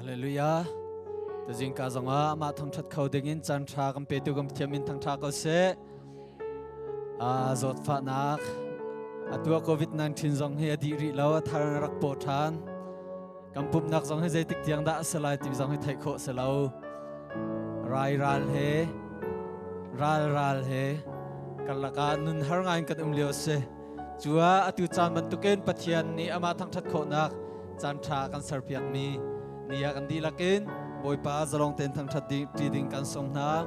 Hallelujah. The Zinka Zonga, Matam Chat Coding in Chantra, Petugum Tiamin Tantako se Zot Fatnak, Atua COVID-19 Zong here, Diri Law, Taranak Potan, Kampum Nak Zong Hezetik Tiang Da Salai, Zong Teko Selo, Rai Ral He, Ral He, Kalaka Nun Harangan Liose, Jua Atu Chan Mantuken Patian, Ni Amatang Chat Konak, Chantra kan Serpiak mi. Niya kan dilakin boy pa zalong ten thang chat ding kan song na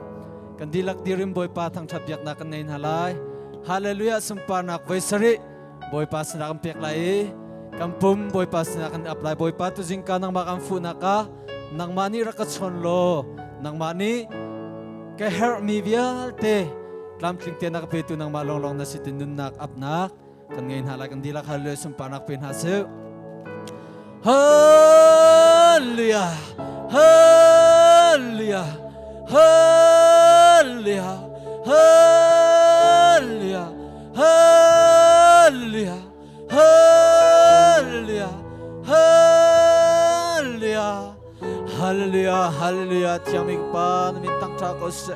kan dilak dirim boy pa thang chat biak na kan nein halai hallelujah sumpa nak voisari boy pa sna kan pek lai kampum boy pa sna kan apply boy pa tu jingka nang makam fu naka nang mani rakat chonlo nang mani ke her mi vial te lam tling te nak petu nang malong long na sitin nun nak apnak kan nein halai kan dilak hallelujah sumpa nak pen hasu Hallelujah, Hallelujah, Hallelujah, Hallelujah, Hallelujah, Hallelujah, Hallelujah, Hallelujah, Hallelujah. Tiamig pa na mitang chakos,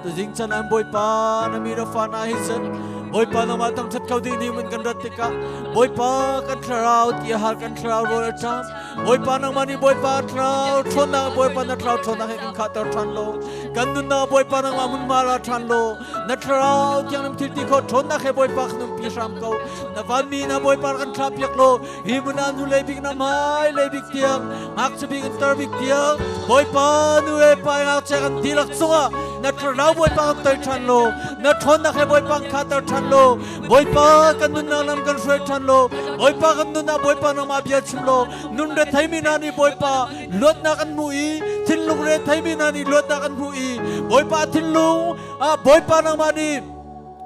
to jing chan an boy pa na mira fa na hisan. Boy pa na matang chat kau di ni mun kan ratika boy pa kan traut ya har kan traut ro cham boy pa nang mani boy pa traut thona boy pa na traut thona he kan khatar than lo kan nun na boy pa nang mamun mala than lo na traut yang nam thiti kho thona he boy pa khnum pi ram ko na van mi na boy pa kan trap yak lo hi mun an hu le big na mai le big tiang ak chu big tar big tiang boy pa nu e pa ngak che kan dilak sunga na traut boy pa kan tai than lo na thona he boy pa khatar lo boy pa kan nun na lam kan shwe than lo boy pa kan nun na boy pa na ma bia chim lo nun re thai mi na ni boy pa lot na kan mu i thin lung re thai mi na ni lot na kan mu i boy pa thin lung boy pa na ma ni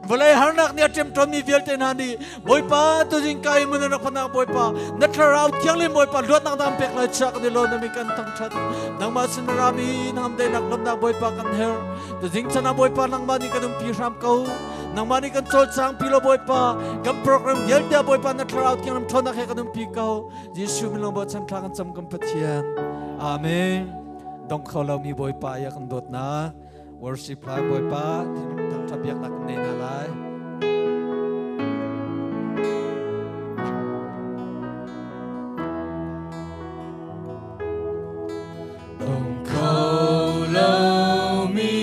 Volay harnak ni atem tom ni velte na ni boy pa tu jing kai mun na khona boy pa na tharau kyang le boy pa lot na dam pek la chak ni lo na mi kan tang chat nang ma sin rami nam de nak lom na boy pa kan her tu jing chana boy pa nang ma ni kan pi ram ko nang ma ni kan chol chang pi lo boy pa kam program yel dia boy pa na tharau kyang nam thona khe kan pi ko jisu mi lo bo chan thang cham kam pathian amen dong kholo mi boy pa ya kan dot na worship lai boy pa thang thabiak nak nei na lai dong kholo mi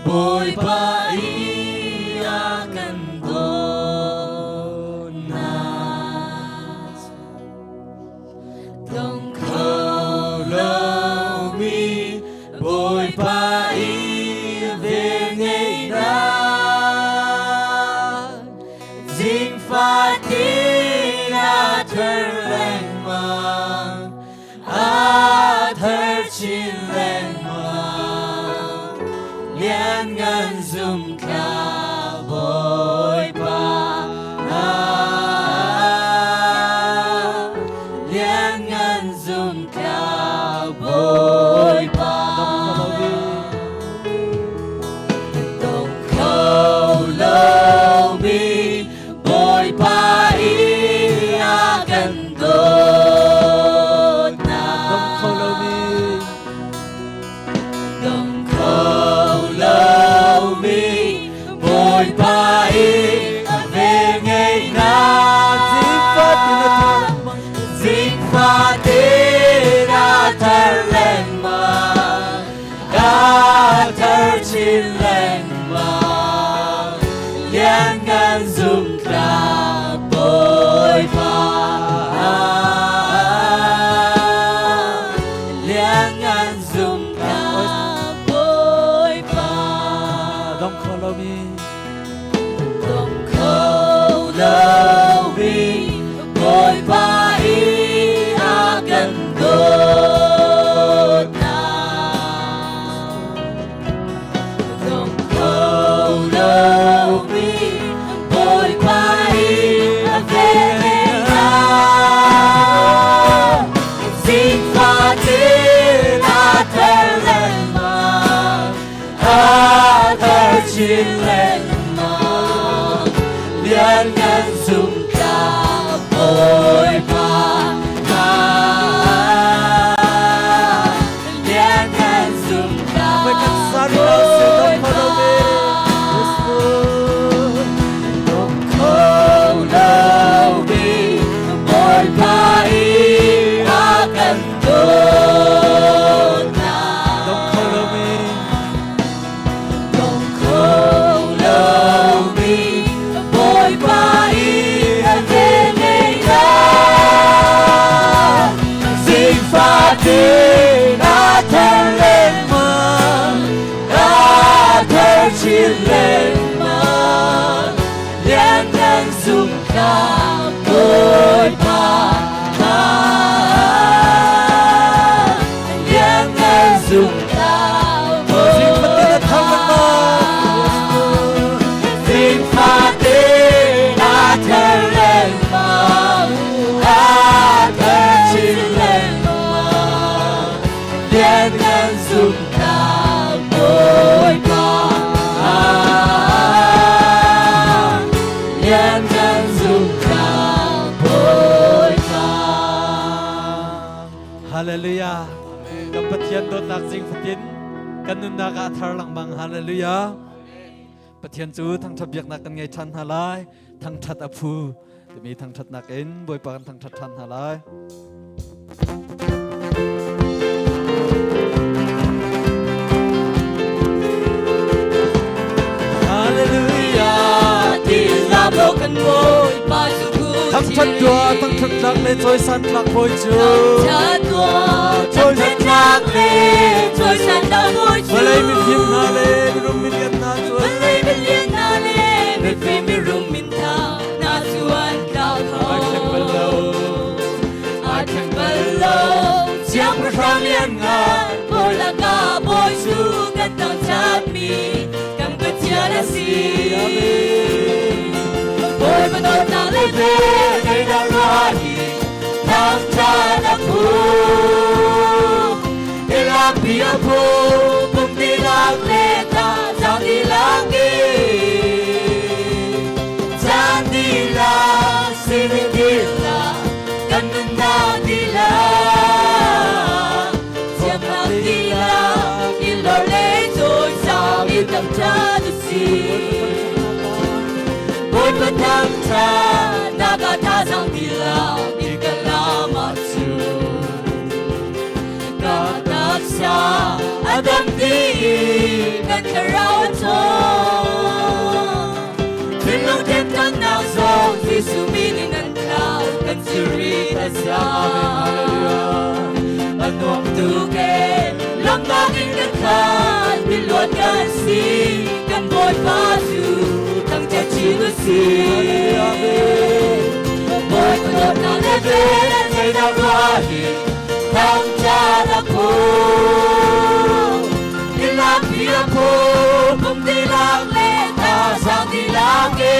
boy pa ia kan dot na dong kholo mi boy pa Zoom ka boy pa lian ngan zoom ka boy pa dong kholo mi boy pa ia kan dot na dong kholo mi dong kholo boy pa về ngày na zing phát na thar lên mà đã thar trên lên mà liên ngàn zoom cả boy pa liên ngàn zoom cả boy pa dong kholo mi boy pa ia kan dot na dong kholo mi boy pa ia về na zing phát na thar lên mà thar chín lên mà liên ngàn zoom boy pa Nhân nhân dùng ta bồi ba Nhân nhân dùng ta bồi ba Hallelujah. Kapatyan do nak jing fatin kanun na ka athar lang mang hallelujah. Pathian chu thang thap yak nak kan ngai than halai thang that aphu mi thang that nak in boi pa thang that than halai. Hallelujah. Tin làm lo cần bồi ba chu cu Thang that dua thang that nak le choi san lak boi chu. Thang that nak le choi san lak boi chu. Balai mi phim na le mi rum mi lian na chu. Balai mi lian na le mi phim mi rum min tha na chuan cao thâu. I can below chiang ra rong lian ngan bồi là ca bồi chu gần tang chat mi cầm cái chia là si. Bồi mà đôi ta lên về ngày đã ra đi thang cha đã phu đi làm bia phu cùng đi làm lệ ta giao đi làm đi gian đi là xin đi là cần na đi là chiang na đi là đi lo lệ rồi sao đi tâm cha được gì bồi mà thang cha na cả ta sang đi là đi cả la mà chu cả ta sa adam đi cả cả rau cho thiên long thiên tăng nào gió Giêsu mi đi năn cao cần chiri ta sa anh ôm tu kê lòng ta kinh đất khan bị luồn gan si cần bồi phá chu thằng cha chi nó si bồi con đốt ta lên về ngày nào qua đi thằng cha đã phu đi làm bia phu cùng đi làm lễ ta sang đi làm gì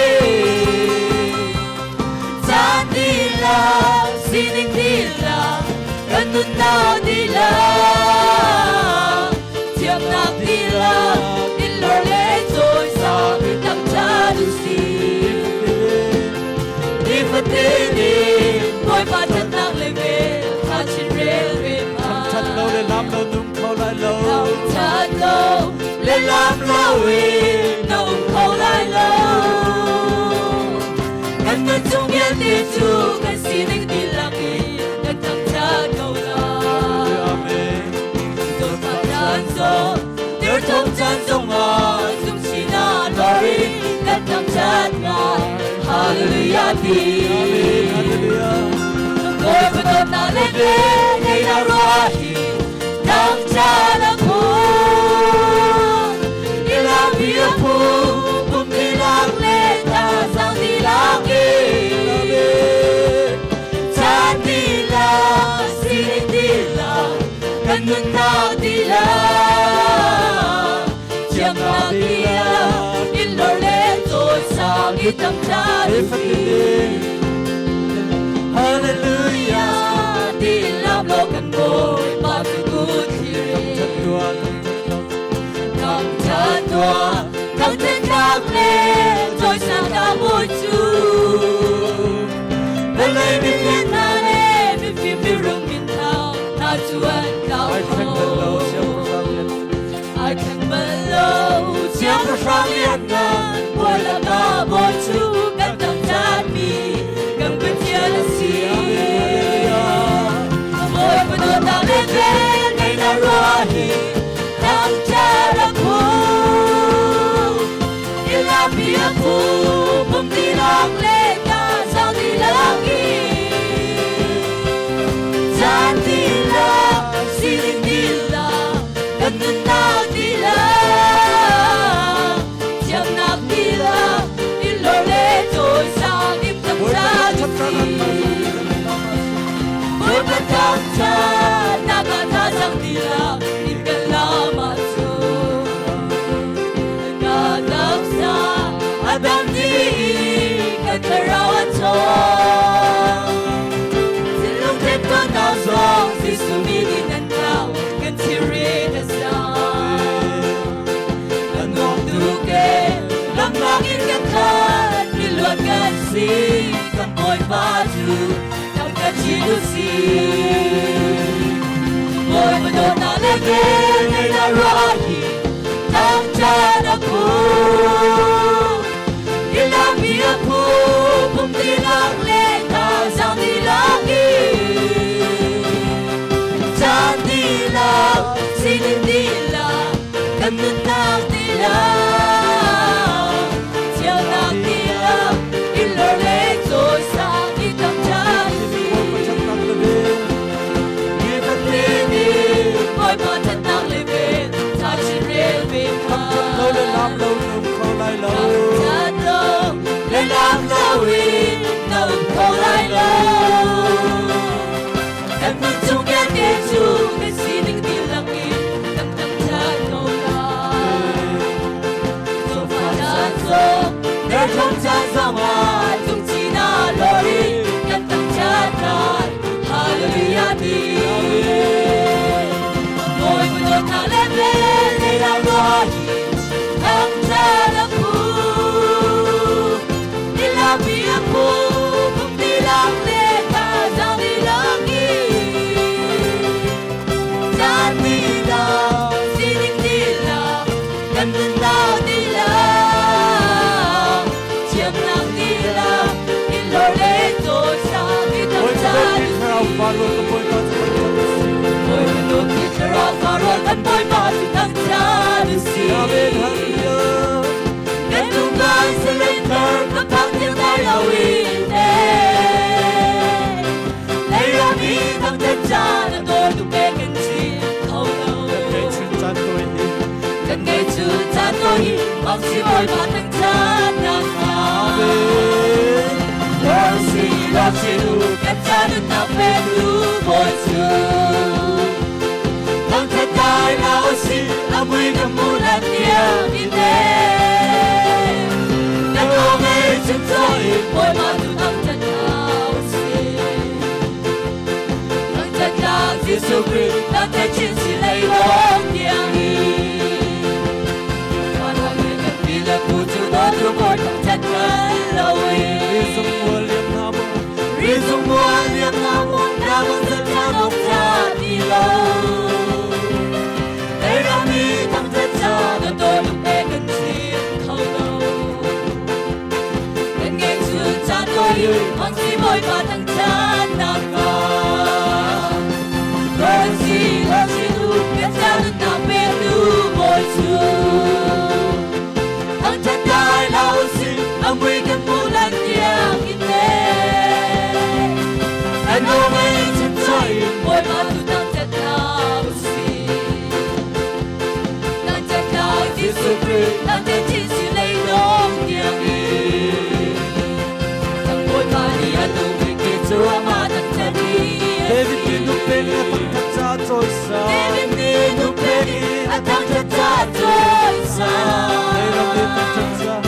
sang đi làm xin đi làm cần nun nào đi làm chiêm nạc đi làm đi lo lễ rồi sao đi thằng cha đi xin đi phật đi ngồi ba chân nang lên về ta chỉ rê về Thật lâu để làm lâu nung khâu lại lâu. thật lâu lên làm lâu nung khâu lại lâu ngân ngân chung nhân đi chu cần xin anh đi làm đi ngân thằng cha cầu là tôi phật đàn gió nếu thông chân dung ngờ dung chi na lori ngân thằng cha ngài hallelujah đi ngồi với tôi ta lên về ngày nào ra đi thằng cha đã phu đi làm bia phu cùng đi làm lễ ta sang đi làm gì cha đi làm xin đi làm cần nun nào đi làm chiêm nào đi làm đi lo lễ rồi sao đi thằng cha đi xin Hallelujah, đi làm lo cần bồi ba chu cu chi thằng cha tua thằng chân thang lệ rồi sang ta bồi chu bên lấy mi phiền na lệ mi phim mi rung min thao na chuan cao thâu I can below chiang ra rong lian ngan bồi là ca bồi chu gần thằng cha mi gần bên chia là si bồi mà đôi ta lên về ngày nào ra đi thằng cha đã phu đi làm bia phu cùng đi làm lễ ta sao đi làm gì gian đi làm xin đi làm cần nun nào đi làm chẳng nạp đi làm đi lo lễ rồi sao đi tâm cha đi bồi mà thằng cha na cả ta sang đi làm đi cả về ngày đã rõ gì thang cha đã phù đi làm bia phù cùng đi lắng lên ta sang đi lắng đi cha đi làm xin đi làm cần nên ta đi làm chiều ta đi làm in lỡ lệ rồi sang đi tâm cha đi mọi mà thật năng lên về ta chỉ lên về mà Lâu lên làm lâu nung không lại lâu thật lâu lên làm lâu in nung không lại lâu em muốn chung nghe nghe chung để xin những điều lặng im tâm tâm cha câu lại rồi phải là rồi để không cha ra ngoài chung chỉ là lối nhân tâm cha lại hallelujah đi ngồi một đôi thang lên lên để làm lo thang cha đã phù đi làm việc phù cùng đi làm lễ ta ra đi làm đi cha đi làm xin đi làm cần đừng ta đi làm chiếm nắng đi làm in lối lễ rồi sang đi tâm cha đi Ôi mình đôi khi trở ra và rồi thân bôi mà thì thăng cha được xin Đến tung vai sẽ lên thơ cấp thăng tiếng tay là uy tế Lấy ra đi thăng thân cha là tôi tụi bê cần chi thâu lâu Cần ngày chữ cha tôi hi mong xin bôi mà thăng cha nàng hà Ôi xin lo chịu cách cha được nằm bên lưu bôi Thăng thật đại là ôi xin Âm uy cầm mũ là tiêu đi đêm Đang ôm ê chân rồi Mỗi mà tu thăng thật là ôi xin Thăng thật là Jesus Christ Đang thể chiến sĩ lấy bóng tiếng đi Còn là người cần vì là phụ chủ đó tu bôi thăng thật là lâu ý Rizung mua liêm nam môn Nam môn dân cha ngọc cha đi lâu Để ra mi thăng thật cha Để tôi lúc bê cần chiếm thâu lâu Đến nghe chương cha tôi yêu Hoàng si bôi và thăng cha nàng vàng Rồi si lo chi tu Kết cha được nam bê lưu bôi chương Thăng thật đại lao si Âm uy cần mũ lạnh tiếng in And no way to try Boy mà tu tăng thật nào xin Tăng thật nào Jesus Christ Tăng thật chính sự lấy nông tiếng đi Tăng boy mà đi ăn tu mình kê chúa mà tăng thật đi David tin lúc bên nghe tăng thật cha trôi xa David tin lúc bên nghe tăng thật cha trôi xa Hãy đồng đi tăng thật cha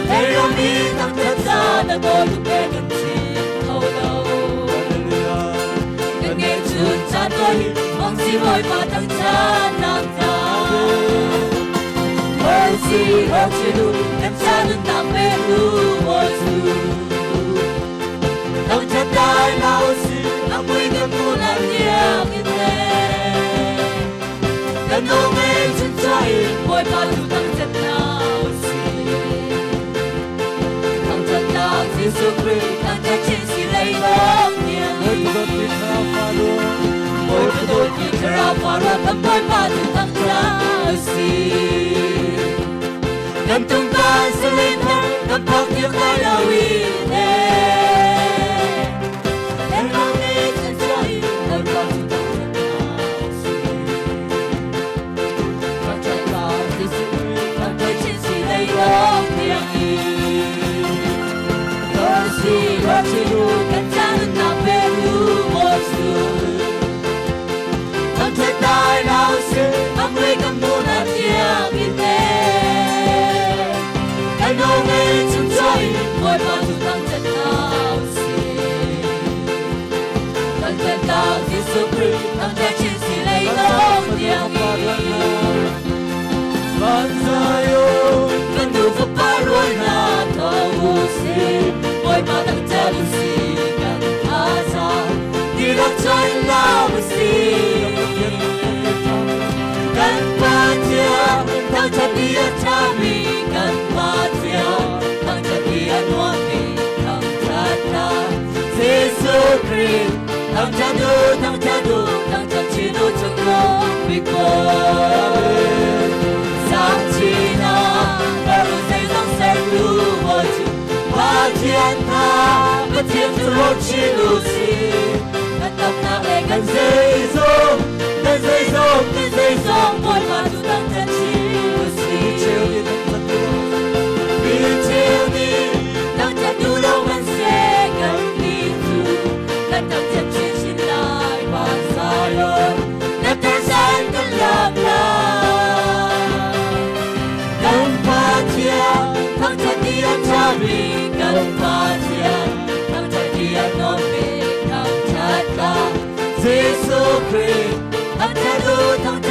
Hãy đồng đi tăng thật cha Đã tôi lúc bên gần chiếm thâu lâu nghe chương cha tôi mong xin bôi mà thăng cha nàng ta ôi xin ôi chỉ đủ em cha đừng nằm bên lưu bôi chú thăng cha đại lao xin âm uy cầm mũ làm tiếng in lệ cần ôm ê chân trời bôi mà tu thăng cha nào xin thăng cha nào Jesus Christ thăng cha chính sĩ lấy bóng tiếng Ôi tôi khi trở ra và ra tâm bôi mà tu thăng cha xin Ngân tung ta sẽ lên thân Ngân phóng tiếng tay là uy tế Em lo nghe chân trời Ngân phóng tu thăng cha xin Thăng cha là Jesus Thăng cha chiến sĩ lấy bóng tiếng y Ôi xin ôi chỉ đủ cách cha đừng nằm bên lưu bôi xuống Thăng thật đại lao sư Âm uy cầm mũ là tiếng in tế กันมาเทียทั้งจะดีจะมีกันมาเทียทั้งจะดีนวลมีทั้งจะตาเยซูคริสต์ทั้งจะดูทั้งจะชิดูทั้งโลกวิโกสามชีนาเรารู้ใจต้องเสดูว่าจุว่าเทียนตาว่าเทียนจะรอชิดูสิกันตับนักเลกันเซโซกันเซโซบอยมาดูตั้งแต่ชีดูสิวิเทลนี้ตั้งจะดูโลกมันเสกันนี้ดูและตั้งจะชิดชิลายบางสายนและแต่แสนกันลำลากันพาเทียทั้งจะดีชาบีกันพาเทียทั้งจะดีนอมีทั้งจะตาเยซูคริสต์ทั้งจะดูทั้งจ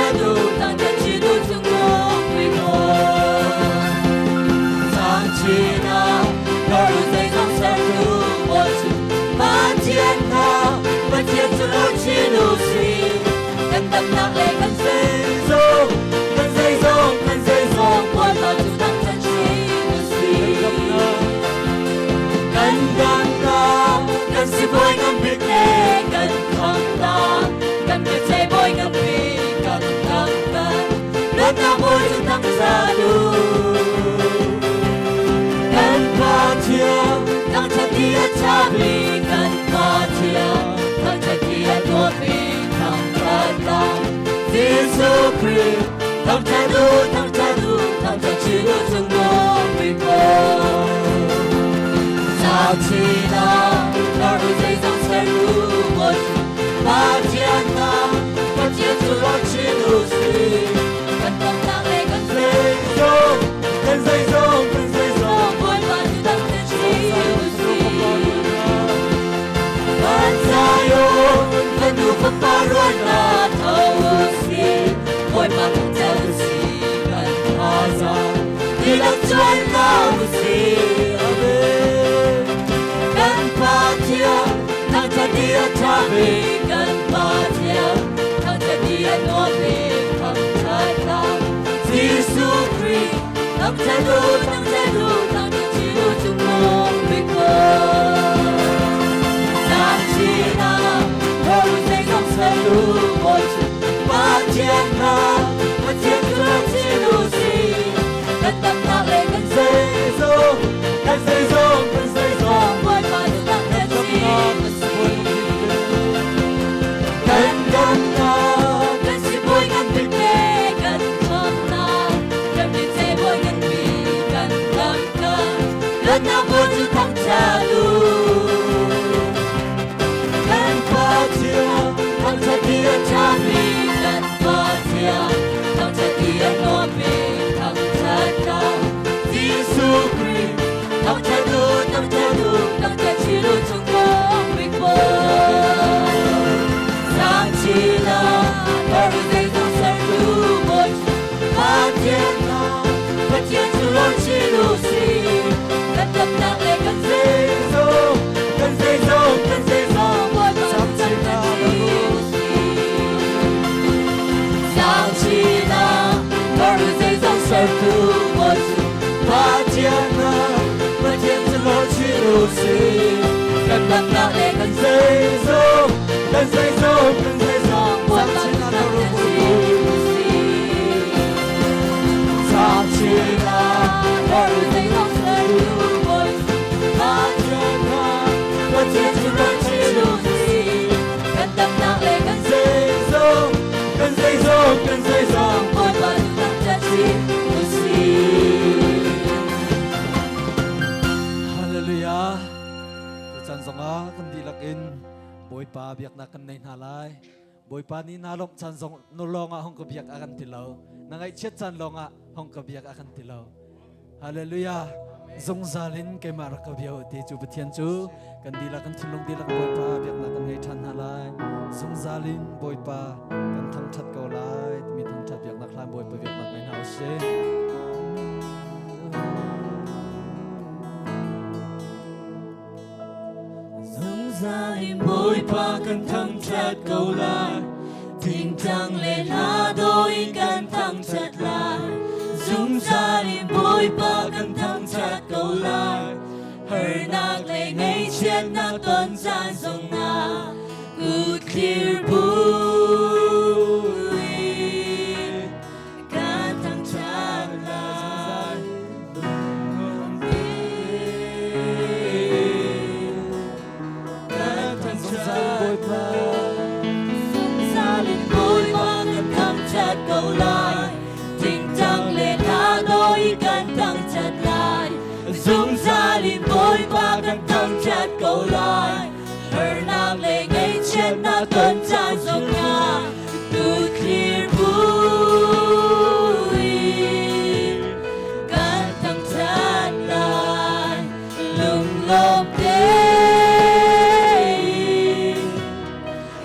ะชิดูทั้งโลกวิโกสามชีนาเรารู้ใจต้องเสดูว่าจุมาเทียนนามาเทียนจะรอชิดูสิกันตับนักเลกันเซโซบอยมาดูตั้งแต่ชีดูสิกันสิบอยกันบิ๊กเอกันคำตากันไม่ใช่บอยกันบีกันตั้งกันแล้วน้ำบอยจะตั้งใจดูกันพาเทียตั้งใจที่จะบีกันพาเทียตั้งใจที่จะตัวบีตั้งใจตั้งเยซูคริสต์ตั้งใจดูตั้งใจชีดูทั้งโลกวิโกสามชีนาเรารู้ใจต้องเสดูว่ามาเทียนนามาเทียนจะรอชิดูสิกันต้องนักเลกันเซโซบอยมาดูตั้งแต่ชีดูสิกันใจโยกันดูฟ้าร้อนนาเท่าสิบอยมาดูเจ้าสิกันอาซาที่รักจวนเราสิกันพาเทียทั้งจะดีจะมีกันมาเทียทั้งจะดีนวลมีทั้งจะตาเยซูคริสต์ทั้งจะดูทั้งจะชิดูทุกโลกวิโกสามชีนาเรารู้ใจต้องเสดูว่าจุมาเทียนนามาเทียนจะรอชิดูสิกันตับนักเลกันเซโซบอยมาดูตั้งแต่ชีดูสิกันสิบอยกันบิ๊กเอกันคำตากันไม่ใช่บอยกันบีกันตั้งกันแล้วน้ำบอยจะตั้งใจดูกันพาเทียทั้งจะดีจะมีกันพาเทียทั้งจะดีนวลมีทั้งจะตาเยซูคริสต์ทั้งจะดูทั้งจะชิดูทั้งโลกวิโกสามชีนาเรารู้ใจต้องเสดูว่ามาเทียนนามาเทียนจะรอชิดูสิกันตับนักเลกันเซโซบอยมาดูตั้งแต่ชีดูสิสามชีนาเรารู้ใจต้องเสดูว่ามาเทียนนามาเทียนจะรอชิดูสิกันตับนักเลกันเซโซบอยมาดูตั้งแต่ชีดูสิสามชีนาเรารู้ใจต้องเสดูว่ามาเทียนนามาเทียนจะรอชิดูสิกันตับนักเลกันเซโซบอยมาดูตั้งแต่ชีดูสิ ฮาเลลูยาตุจันสงอากันดีลักอินบอยปาเบียกนักกันในนาลายบอยปานี่นาลมจันสงนุลงอาห้องกบเบียกอากันติเลานังไอเช็ดจันลงอาห้องกบเบียกอากันติเลาฮาเลลูยาทรงซาลินเกมารักเบียวที่จูบเทียนจูกันดีลักกันทิลงดีลักบอยปาเบียกนักกันในทันนาลายทรงซาลินบอยปากันทั้งชัดเกาลายมีทั้งชัดเบียกนักลายบอยปาเบียกนักในนาเช dài môi pa cần thăng chát câu lại tình thăng lên lá đôi cần thăng bồi ba cần thăng chặt cầu lại hỡi nạc lệ ngay trên nạc tuần gian dòng na good clear bui cần thăng chặt lại cần thăng chặt bồi ba ra lên bồi ba cần thăng chặt cầu lại tình tăng lên hà đôi cần thăng chặt lại dung ra lên bồi ba cần thăng chặt cầu lại hỡi nàng lệ ngay trên na tuần tràn dòng nga good clear bui cần thăng chặt lại lung lộp đây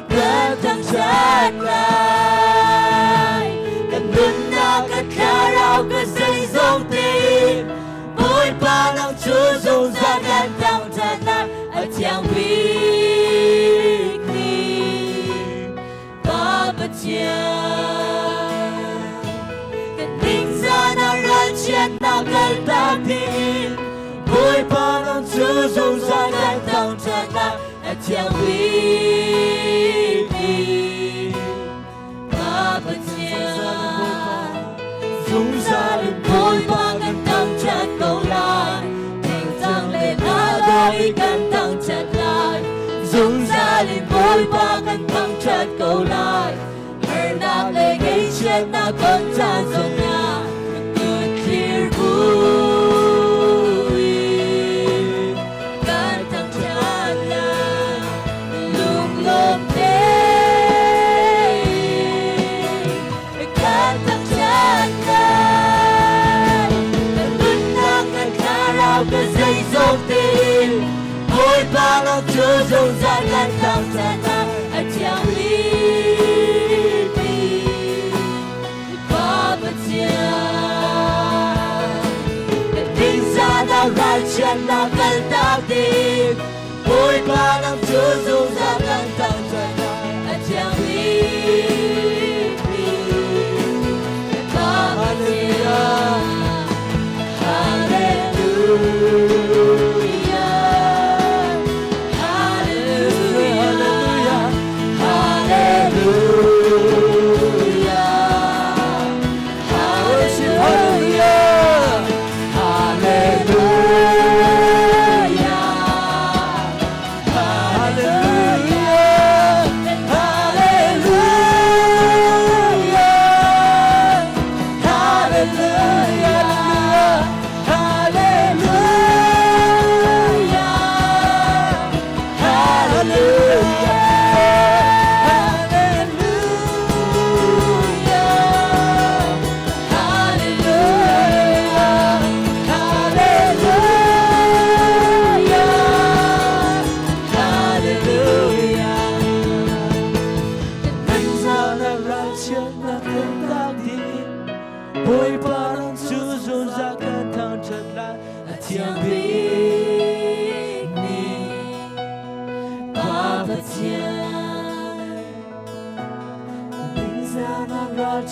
cần thăng chặt lại cần đun na cần khá rau cần xây dòng tin bồi ba nàng chú dung ra cần thăng chặt lại ở trang vi cần tính ra na ra trên na cần ta tin bồi ba nàng chú dung ra cần thăng chặt lại ở trang vi dung ra lên bồi ba cần thăng chặt cầu lại tình tăng lên na đôi cần thăng chặt lại dung ra lên bồi ba cần thăng chặt cầu lại hỡi nàng lệ ngay trên na tuần tràn dòng nga good clear bui cần thăng chặt lại lung lộp đây cần thăng chặt lại cần đun na cần khá rau cần dây dòng tin bồi ba nàng chú dung ra cần thăng chặt lại ở trang lý ra chân na cần ta tin bồi ba nàng chú dung ra cần thăng chặt lại ở trang lý Hallelujah Hallelujah Hallelujah Hallelujah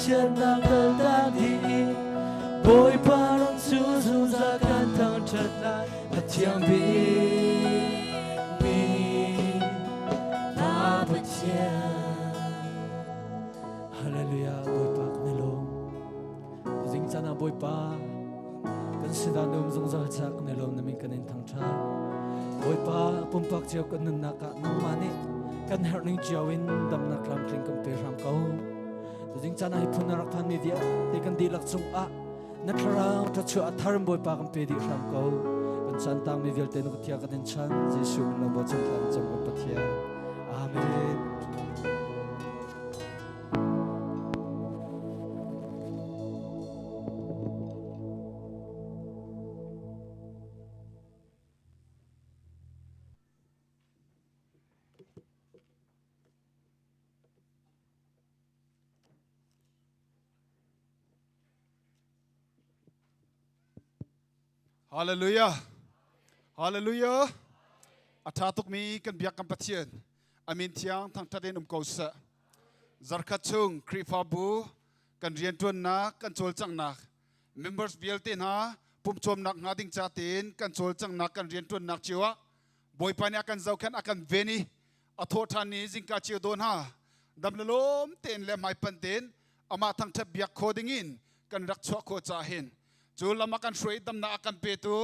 chân na cần ta đi bồi ba nàng chú dung ra cần thăng chặt lại ở trang vi mi ba bát chia Hallelujah bồi ba cái lô dính chân na bồi ba cần sự đàn ông dung ra chắc cái lô nằm cần nên thăng chặt bồi ba bùm bạc chiều cần nên nạc nông mani cần hẹn ninh chiều in đầm nạc làm kling cầm pe ram câu jing chana hi phun rak phan mi dia te kan di lak chung a na thara ta chu a tharam boy pa kan pe di ram ko kan chan tang mi vel te no tia kan chan jesu na bo chan tang chang pa thia amen Hallelujah. Hallelujah. Athatuk mi kan biak kan pathian. Amin thiang thang taden kausa. Zarkachung krifabu kan rian tuan na kan chol chang na. Members BLT na ปุ่มชมนักงาดิ้งจ่าตีนกันโจลจังนักกันเรียนตุนนักจิวะบอยปานอากันเจ้าขันอากันเวนีอโทษานี้จิงกาจิวโดนฮาดำลมเต้นและไม่ปันเต้นอามาทั้งทับยักโคดิ้งินกันรักชัวโคจ่าเห็นจูลมากันช่วยดำนาอากันเปตู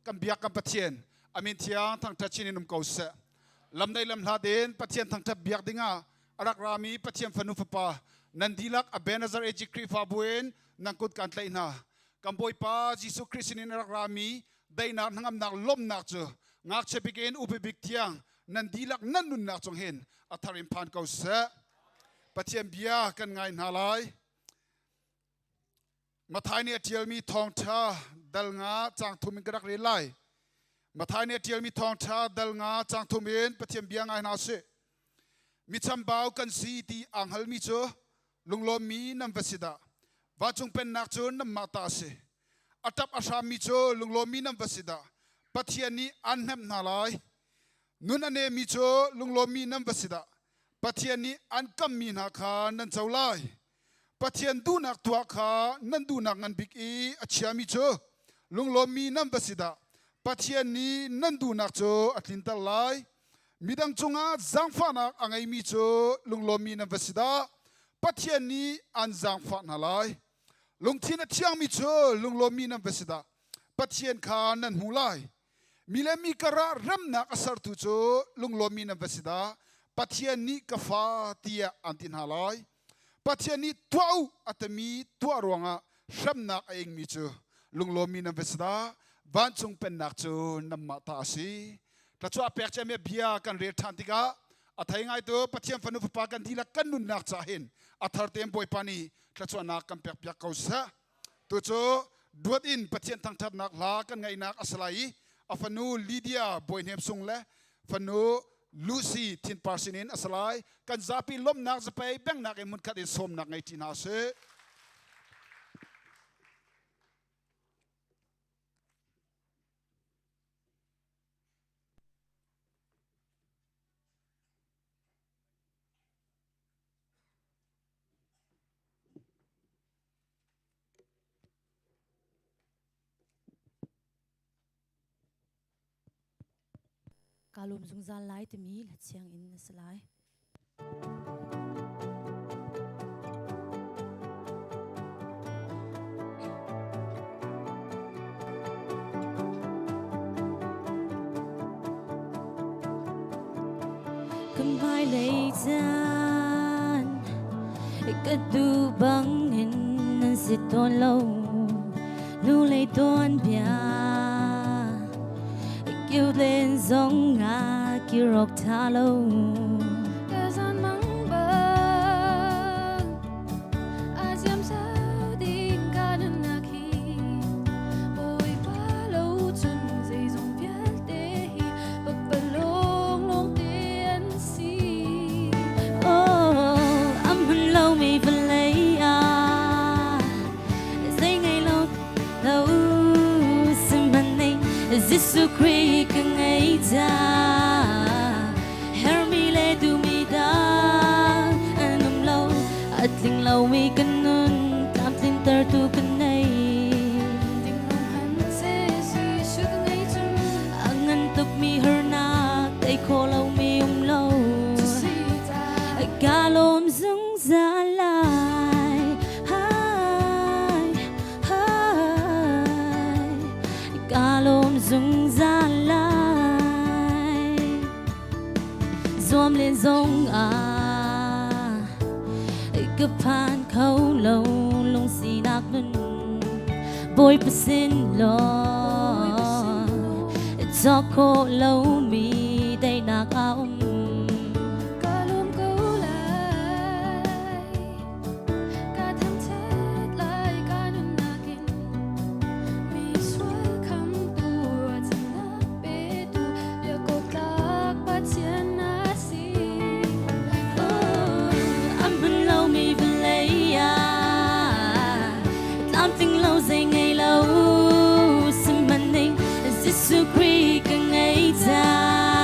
กันเบียกันปะเทียนอามินเทียงทั้งทัชชินินุมเกาเสลำในลำลาเดนปะเทียนทั้งทับยักดิ้งาอารักรามีปะเทียนฟนุฟปานันดีลักอเบนซาเอจิครีฟาบุเอนนังกุดกันไลนากัมบอยปาจิสุคริสตินรักรามีได้นักนังนักล้มนักเจงักเชปิเกนอุปบิกเทียงนันดีลักนันนุนนักจงเห็นอัทาริมพานเกาเสปะเทียนเบียกันไงนาลายมาท้ายเนี่ยเทียลมีทองชาดัลงาจางทุมินกระดักเรลัยมาท้ายเนี่ยเทียลมีทองชาดัลงาจางทุมินปะเทียนเบียไงนาเสมิจำบ่าวกันสีตีอังฮัลมิโจลุงลมมีนัมเวสิดาว่าจงเป็นนักโจนัมมาตาเสอัตับอาชามิโจลุงลมมีนัมเวสิดาปะเทียนนี้อันเนมนาลายนุนอันเนมิโจลุงลมมีนัมเวสิดาปะเทียนนี้อันกัมมีนาคานันเจ้าไลปะเทียนดูนักตัวขานันดูนักงันบิกอีอัจฉริมิโจลุงลมมีนัมเวสิดาปะเทียนนี้นันดูนักโจอัตลินตาไลมิดังจงอาจังฟ้านักอังไอมิโจลุงลมมีนัมเวสิดาปะเทียนนี้อันจังฟ้านาไลลุงที่นัดเชียงมิโจลุงลมมีนัมเวสิดาปะเทียนขานันหูไลมิเลมิกระรำนักอสารตุโจลุงลมมีนัมเวสิดาปะเทียนนี้กฟ้าเตียอันตินหาไลปะเทียนนี้ตัวอัตมีตัวรวงอะรำนักเองมิโจลุงลมมีนัมเวสิดาบ้านจงเป็นนักโจนัมมาตาสีถ้าชัวเปียกจะไม่เบียกันเรียนทันติกาอัฐยังไงตัวปะเทียนฟันุฟปากันทีละกันนุนนักจ่าเห็นอัฐารเต็มบอยปานีถ้าชัวนักกันเปียกเปียกเขาซะตัวโจดวดอินปะเทียนทั้งทัดนักลากันไงนักอัสไลอฟันูลีเดียบอยเนมซุงเละฟันูลูซี่ทินปาร์ซินินอัสไลกันซาปีล้มนักจะไปแบ่งนักเอ็มุนคัดอิสมนักไงที่นาเสกาลุมซุงซาไลต์มีและเชียงอินสไลกำไพเลยจานก็ดูบังเห็นนั่นสิตอนเรานูเลยตอนเบียคิวเล่นซงงาคิรอกทาโลกะซันมังบังอาเซียมซาดิงกานันนาคีบอยปาโลจุนใจซงเปียเตฮีบักปะลงลงเตียนซีโอ้อัมพันเราไม่เป็นเลยอ่ะใจไงเราสมันในZisu kri kengai da Hermi le du mi da Anum lo atling lo mi kanun Tam tin ter tu kanai Ting nong han se si shu kangai chun Angan tuk mi herna Tay ko lo mi lo Galom zung za lai Hai Hai Galom zung za lai Zoom lên zong à Cứ phan khâu lâu lông xì nạc nâng Bôi bà xin lo Cho cô lâu mi đầy nạc áo Su kri ka ngay ta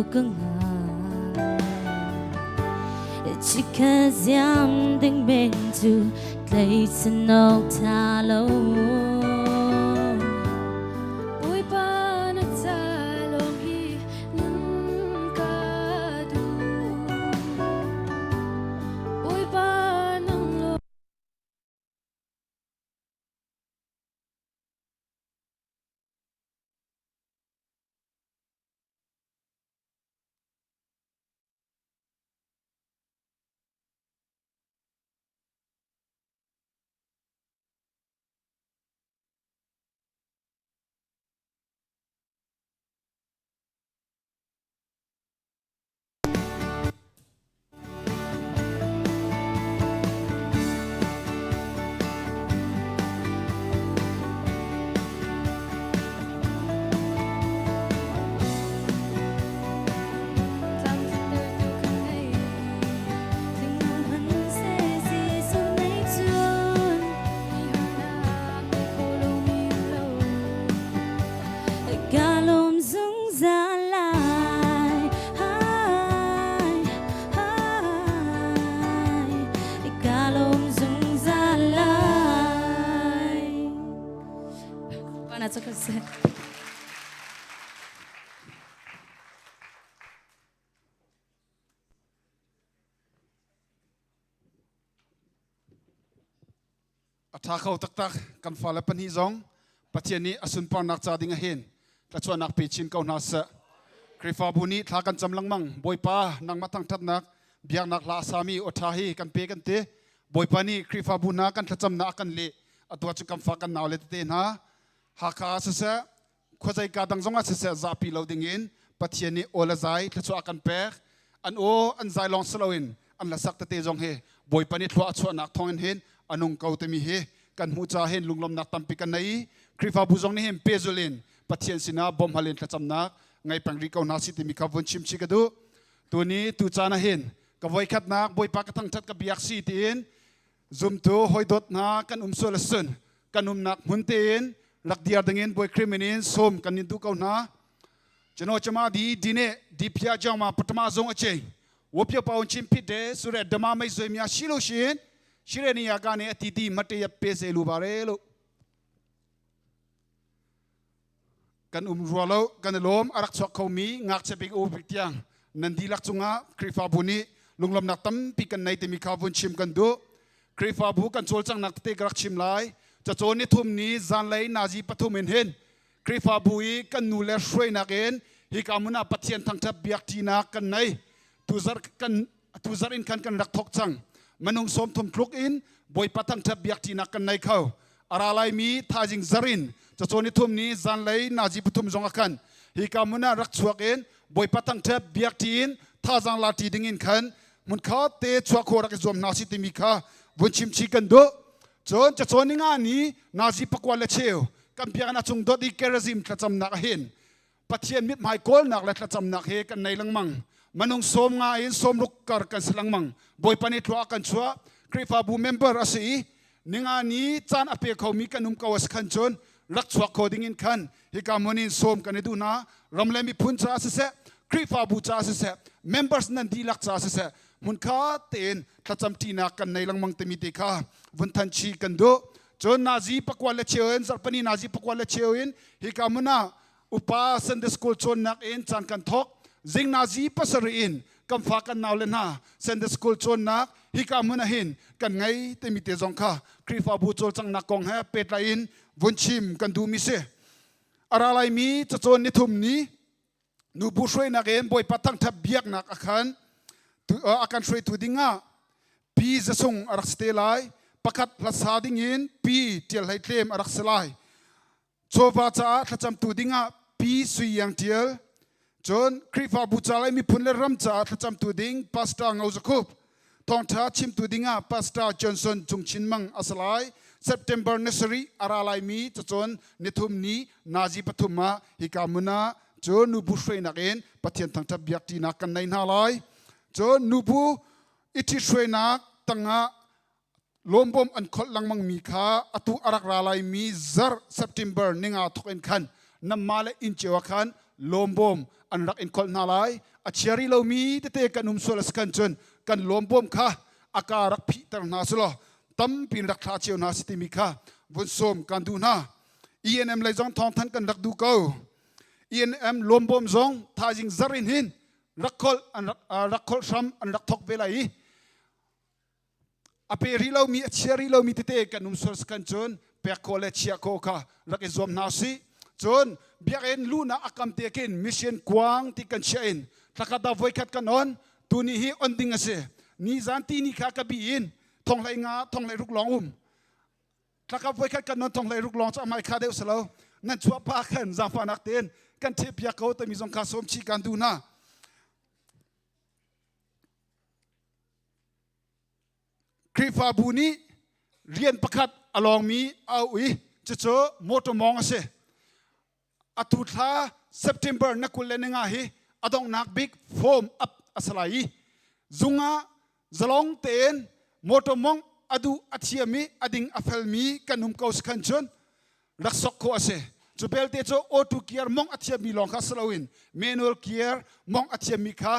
kanga Chikazam ding bentu place no talo Ui pa na talom hi nang kadu Ui pa nang lo Galom zung zalai hai hai Galom zung zalai Pana tsukose Atha khau tak tak kan fala pan hi zong pathian ni asun par nak cha ding a hen tla chuan nak pe chin kau na sa krifa buni thla kan chamlang mang boipa nang matang that nak biak nak la sami otha hi kan pe kan te boipa ni krifa buna kan thacham na kan le atwa chu kam fa kan naw le te na ha kha sa sa khozai ka dang zonga sa sa za pi lo ding in pathian ni ola zai tla chu akan pek an o an zai long sloin an la sak te zong he boipa ni thwa chu nak thong en hen anung kau te mi he kan hu cha hen lunglom nak tampi kan nei krifa buzong ni hem pezulin pathian sina bom halen thacham nak ngai pangri kau na si te mi khavon chim chi ka du tu ni tu cha na hen ka voi khat nak boi pa ka thang that ka biak si tin zum tu hoi dot na kan sol sun kan nak mun tin lak diar dengin boi criminal som kan nin du kau na chano chama di dine di pya jama patma zong ache wo pya paun chim pit de sure dama mai zoi mya shilo shin shire ni ya ka ne atiti mate ya pese lu bare lo kan rualo kan lom arak chok khomi ngak chepik u piktiang nandi lak chunga krifa buni lunglom nak tam pi kan nei te mi khavun chim kan du krifa bu kan chol chang nak te grak chim lai cha chon ni thum ni zan lai naji pathum en hen krifa bui kan nu le shroi nak en hi kamuna pathian thang thap biak ti na kan nei tuzar in kan rak thok chang manung som thum thluk in boi patang thap biak ti na kan nei khau aralai mi thajing zarin chachoni thum ni zan lai naji puthum zonga kan hi kamuna rak chuak en boi patang thap biak tin thajang la ti ding in khan mun kha te chuak khorak zom nasi ti mi kha bunchim chi kan do chon chachoni nga ni naji pakwa le cheu kan piak na chung dot i kerazim thacham nak hen pathian mit mai kol nak la thacham nak he kan nei lang mang manung som nga in som luk kar kan silang mang boi pani thwa kan chua krifa bu member asi ninga ni chan ape khomi kanum kawas khan chon lak chwa coding in khan hi ka monin som kan du na ramlemi phun cha se krifa bu cha se members nan di lak cha se mun kha ten thacham tina kan nei lang mang te mi te kha vun than chi kan do chon naji pakwa le cheuen zarpani naji pakwa le cheuin hi ka muna upa sunday school chon nak en chan kan thok zing naji pasari in kam fa kan naw len ha sunday school chon nak hi ka muna hin kan ngai te mi te zong kha krifa bu chol chang na kong ha petla in vunchim kan du mi se aralai mi chachon ni thum ni nu bu shroi na gen boi patang thap biak nak akhan akan shroi tu dinga pi zasung arak stelai pakat la sading in pi tial hai tlem arak selai chowa cha thacham tu dinga pi sui yang tial chon krifa bu chalai mi phunle ram cha thacham tu ding pastor ngau zakup thong tha chim tu dinga pastor johnson chungchin mang asalai September nursery aralai mi chon nithum ni naji pathuma hikamuna chon nu bu shrei naken pathian thang thap biak ti na kan nai na lai chon nu bu ithi shrei nak tanga lombom an khol langmang mi kha atu arak ralai mi zar September ninga thoken khan namale in chewa khan ลมบอมอันรักอินคอลนาไลอาเชียรีเรามีเตะกันนุ่มสวลสกันจนกันลมบอมค่ะอาการรักพิตรนาสโลตั้มปีนรักทาเชียวนาสติมิค่ะบุญสมกันดูนาENM เลยจงทองทันกันรักดูเก้า ENM ลมบอมจงทาจิงจารินหินรักคอลอันรักคอลซ้ำอันรักทกเวลัยอเปรีเรามีเชียรีเรามีเตะกันนุ่มสวลสกันจนเปียกโคเลเชียโคค่ะรักอิจอมนาสีจนเบียกเอ็นลูน่าอักมเตกินมิชชั่นกวางที่กันเชียนถ้ากัดไว้ขัดกันนอนตัวนี้ฮีอันดิ้งเสนี่จันทีนี่ข้ากบีอินทองไหลงาทองไหลรุกหลงถ้ากัดไว้ขัดกันนอนทองไหลรุกหลงจะไม่ข้าเดียวสลาวนั่นชัวปากันจาฟานักเต้นกันเทียบยาเขาแต่มีสงครามสมชีกันดูนะคริฟาบูนี้เรียนประคัดอลองมีเอาอีจะเจอโมโตมองเสอตุลาเซปเทมเบอร์นักกุลเลนงาฮีอดองนักบิ๊กโฟมอัพอัสลายจุงอาจลองเตนโมโตมองอดูอัตยมีอดิงอัฟเฟลมีกันนุ่มเกาสกันจนรักษาโคอาเซจูเบลเตโจโอทูเกียร์มองอัตยมีลองคาสลาวินเมนูเกียร์มองอัตยมีค่ะ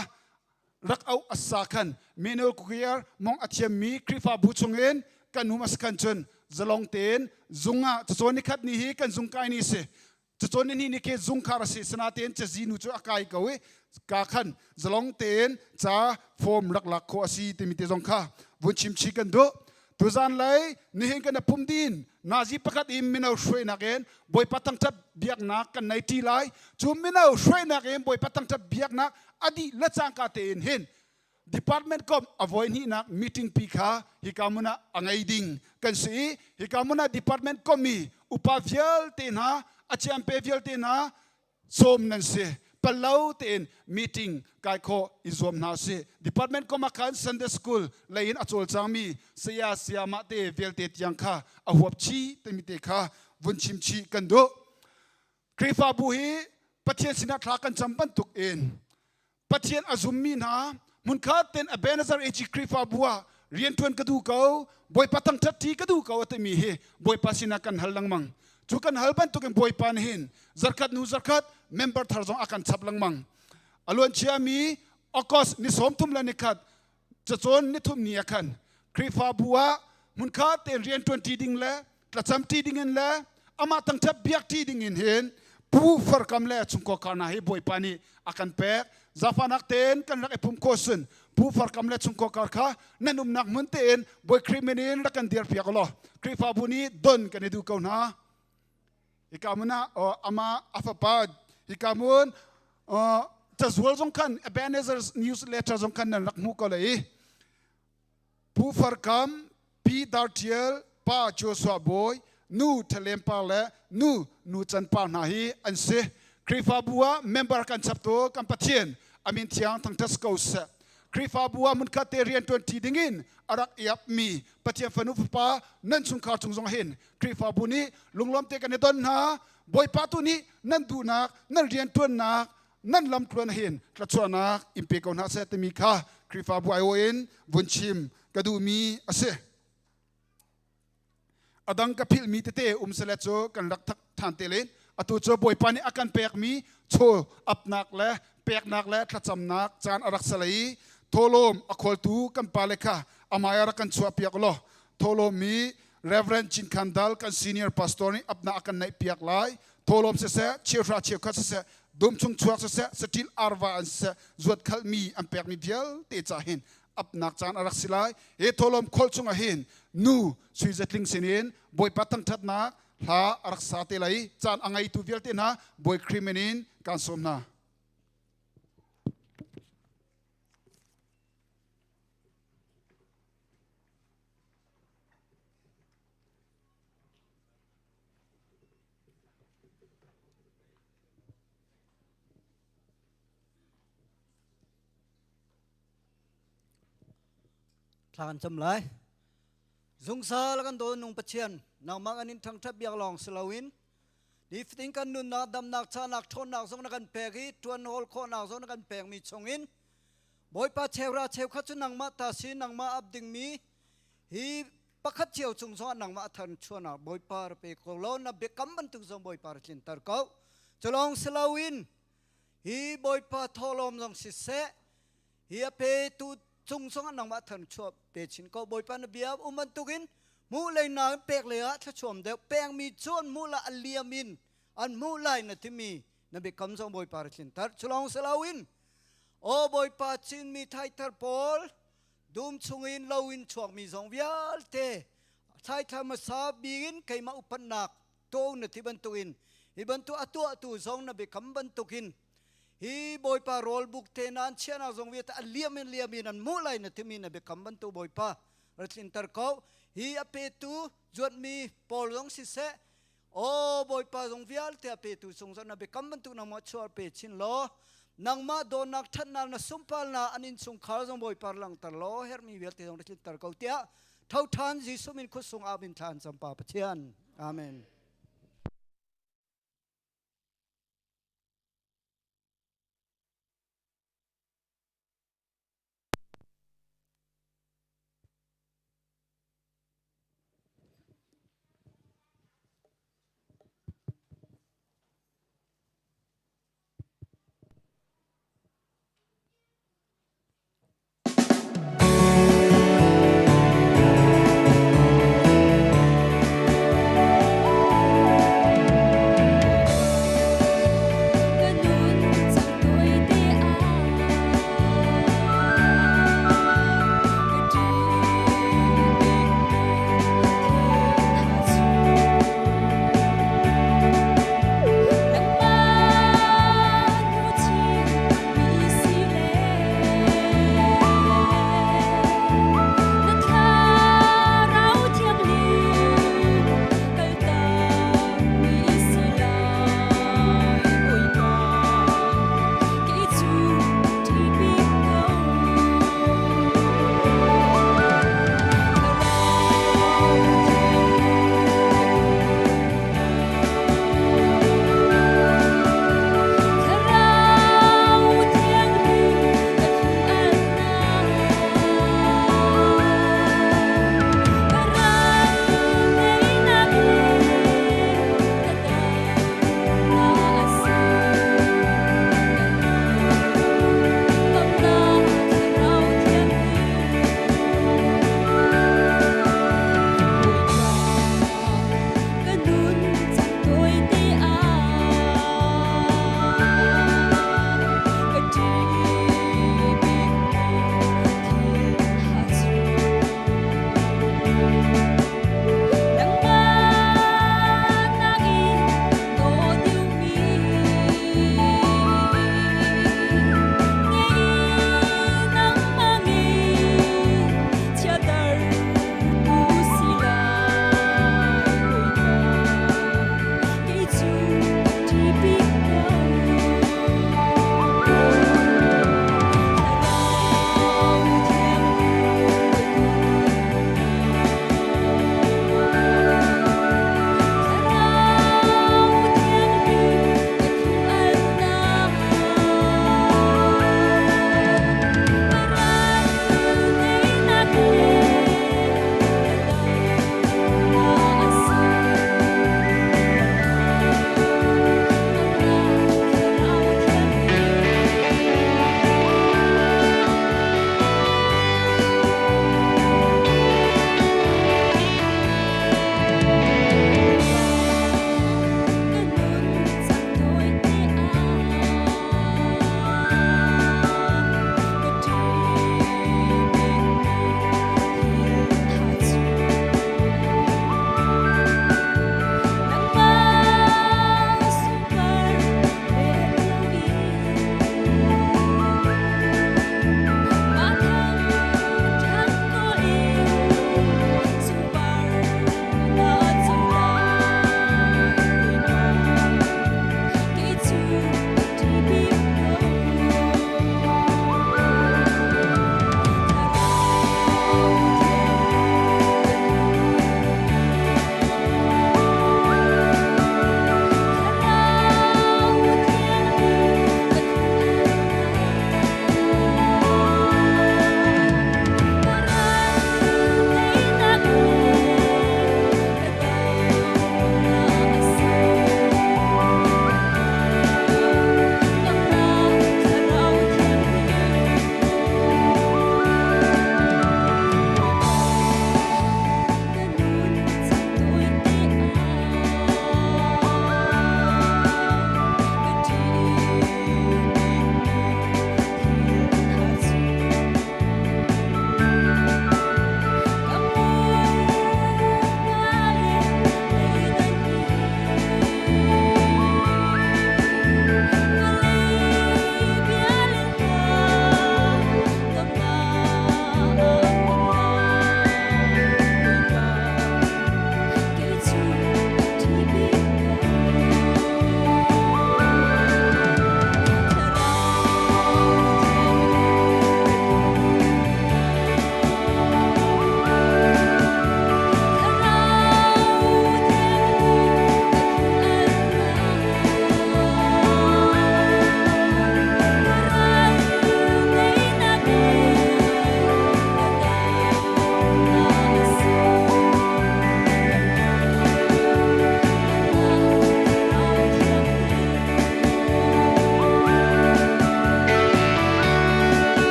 รักเอาอัสสักันเมนูเกียร์มองอัตยมีคริฟาบุชงเอ็นกันนุ่มสกันจนจลองเตนจุงอาจะโซนิคัดนี้ฮีกันจุงไกนี่เซจะจนนี่นี่เคจุงคาร์สิสนาเตนจะจีนูจูอากายกวยกาขันจะลองเตนจ้าโฟมหลักๆโคอาซีติมิเตจงคาบุญชิมชิกันดูตัวจานเลยนี่เห็นกันนะพุ่มดินนาจีประกาศอิมมินาช่วยนักเอ็นบอยปัตังจับเบียกนักกันในทีไรจูมินาช่วยนักเอ็นบอยปัตังจับเบียกนักอดีละจังกาเตนเห็น Department kom avoid ni nak meeting pika hikamuna angai ding kan si hikamuna department komi upavyal tena achiam pevyal tena som nan se palau ten meeting kai kho izom na se department kom akan Sunday school lain achol changmi sia sia ma te vel te tiang kha ahop chi te mi te kha vunchim chi kan do krifa bu hi pathian sina thla kan champan tuk en pathian azummi naมุนคาเต็นอเบนซาร์เอจิคริฟาบัวเรียนทวนกระดูกเขาบอยปัตังทัดทีกระดูกเขาแต่มีเฮบอยปัสินักันฮัลลังมังจุกันฮัลบันตุกันบอยปานหินจักรัดนูจักรัดเมมเบอร์ทาร์จงอากันทับลังมังอลวนเชียมีออกอสนิสมทุมละนิคัดจะโจนนิทุมเนียกันคริฟาบัวมุนคาเต็นเรียนทวนทีดิงและกระจำทีดิงเงินและอามาตั้งทับเบียกทีดิงเงินเห็นผู้ฟาร์กำเล่จุงกอการนาเฮบอยปานีอากันแปกจาฟานักเตนกันรักไอพุ่มโคสุนผู้ฟาร์กำเล่จุงกอการค่ะนั่นนุ่มนักมุนเตนบอยคริมินีนรักกันเดียร์เปียกล้อคริฟาบุนีดนกันดูเขาหน้าฮิกามุนะอามาอัฟปาดฮิกามุนจะสวลจงกันเบนเนเซอร์นิวส์เลเตอร์จงกันนั่นรักมุกเลยผู้ฟาร์กำปีดาร์เทียลป้าโจสวาบอยนูทะเลมปาเลนูจันปานาฮีอันเซคริฟาบัวเมมเบอร์กันจับตัวกันปะเทียนอามินที่ยังทั้งทัสเกาเซคริฟาบัวมุนคาเตเรียนตัวทีดิ่งินอารักยับมีปะเทียนฟนุฟปานั่นสุนขาจุงจงเห็นคริฟาบุนี้ลุงล้อมเตกันในต้นหาบอยปาตุนี้นั่นดูนักนั่นเรียนตัวนักนั่นลำตัวเห็นกระชวนักอิมเปกอนฮาเซตมีค่าคริฟาบัวไอโอเอ็นบุญชิมกระดูมีอาเซอดังกับพิลมีเตสเลโจกันรักทานเตเลนอตุโจบอยปานีอาการเปียกมีโชอับนักและเปียกนักและทัดจำนักจานอารักสลายโทโลมอคอลตูกันปาเลค่ะอามายารักันชัวเปียกล้อโทโลมี Reverend จินคันดัลกัน Senior Pastor นี่อับนักอาการในเปียกไลโทโลมเสเชียร์เชียร์คัสเสดุมชงชัวเสสติลอาร์วาอันเสจวดขัลมีอันเปียกมีเดียลเตจ่าเห็นอับนักจานอารักสลายโทโลมคอลชงเห็นนูสุยเจตลิงเซนินบอยปัตังทัดนักลารักษาเตลัยจานอังไงตูเวลเตนะบอยคริมินินการสมนาทานจำเลยซุงซาแล้วกันโดนนุ่งปะเชียนนางมังอันนี้ทั้งทับเบียงลองสลาวินดีฟิงกันนุนนักดำนักชานักทนนักสงนักกันแปกีทวนโฮลโคนักสงนักกันแปกมีชงอินบอยปาเชวราเชวขัดชุนังมาตาสีนังมาอับดิงมีฮีปักขัดเชียวจุงซ้อนนังมาทันชวนนักบอยปาเปโคโลนับเบกัมบันตุงซงบอยปาชินตาร์เก้าจะลองสลาวิน hi boi pa tholom jong si se hi pe tu chung song anang ma than chuap pe chin ko boi pa na bia uman tukin mu lai na pek le a thla chom de peng mi chon mu la aliamin an mu lai na ti mi na be kam jong boi pa chin tar chulong salawin o boi pa chin mi thai tar pol dum chungin lowin chuak mi jong vial te thai thar ma sa bigin kai ma upan nak to na ti ban tuin hi ban tu atu zong na be kam ban tukin hi boi pa roll book te nan chiana zong viet liamin an mu lai na ti mi na be kam ban tu boi pa ratin tar ko hi ape tu juat mi pol zong si se o boi pa zong vial te ape tu song na be kam ban tu na mo chor pe chin lo nang ma do nak that na sumpal na anin sung khar jong boi par lang tar lo her mi vel te jong ratin tar ko tia thau than jisu min khu sung abin than champa pachian amen.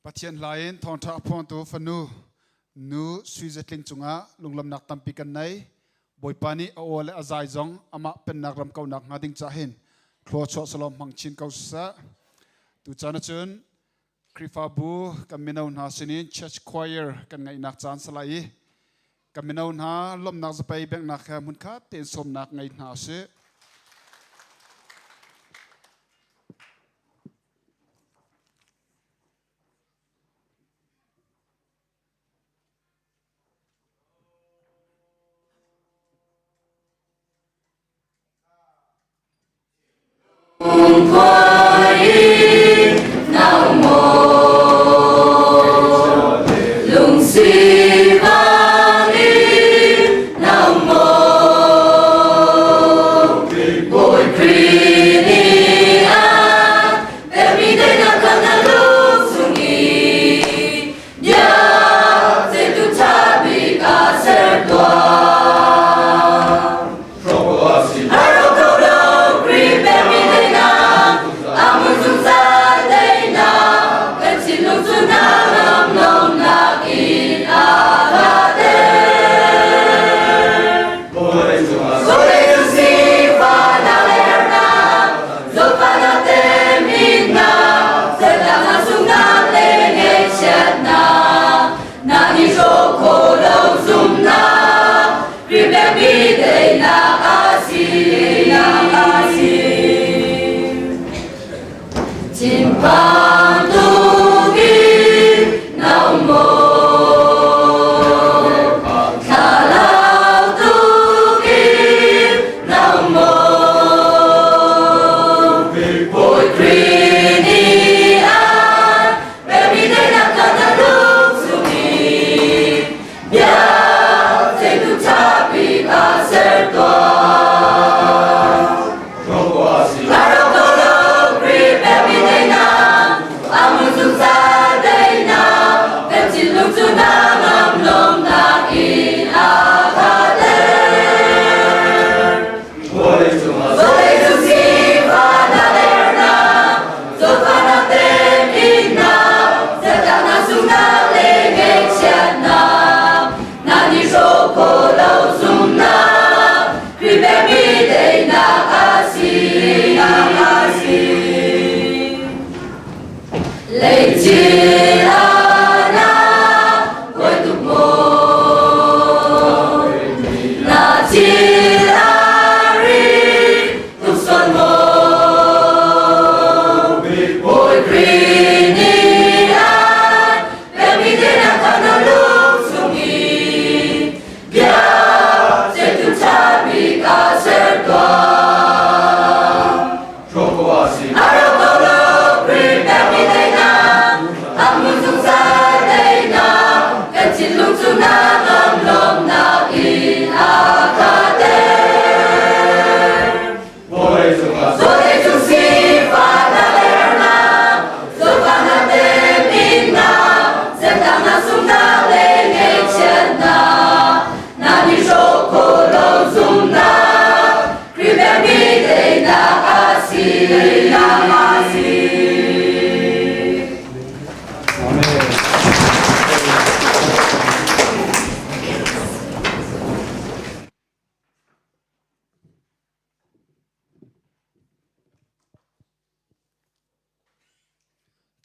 ปัจเจียนไลน์ทองท้าพอนตัวฟันนูสุยเจตลิงจุงะลุงลำนักตัมปีกันในบอยปานีเอาและอาใจจงอามาเป็นนักรำเก่านักงาดิ้งจ่าเห็นครัวชอสลอมมังชินเก่าซะตุจานะจุนคริฟาบูกับมินาวนาสินินเชชควายร์กันไงนักจานสลายกับมินาวนาลมนักจะไปแบ่งนักแค่มุนคาเต็นสมนักไงนาเส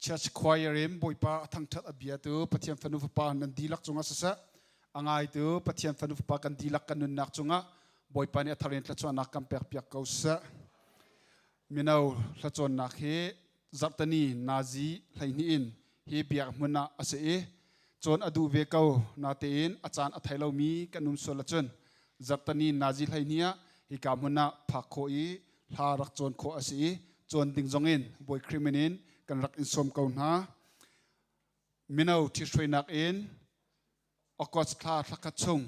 Church choir em boipa thang that abia tu pathian fanu pa nan dilak chunga sasa angai tu pathian fanu pa kan dilak kan nun nak chunga boipa ni atharin tla chuan nak kam pek pek kausa minau tla chuan nak he zaptani nazi hlaini in he biak muna ase e chon adu ve kau na te in achan athailo mi kanum sol chun zaptani nazi hlainia hi ka muna phakho i thla rak chon kho ase e chon ding jongin boy criminal kan rak in som kau na minau thi throi nak in akos thla thaka chung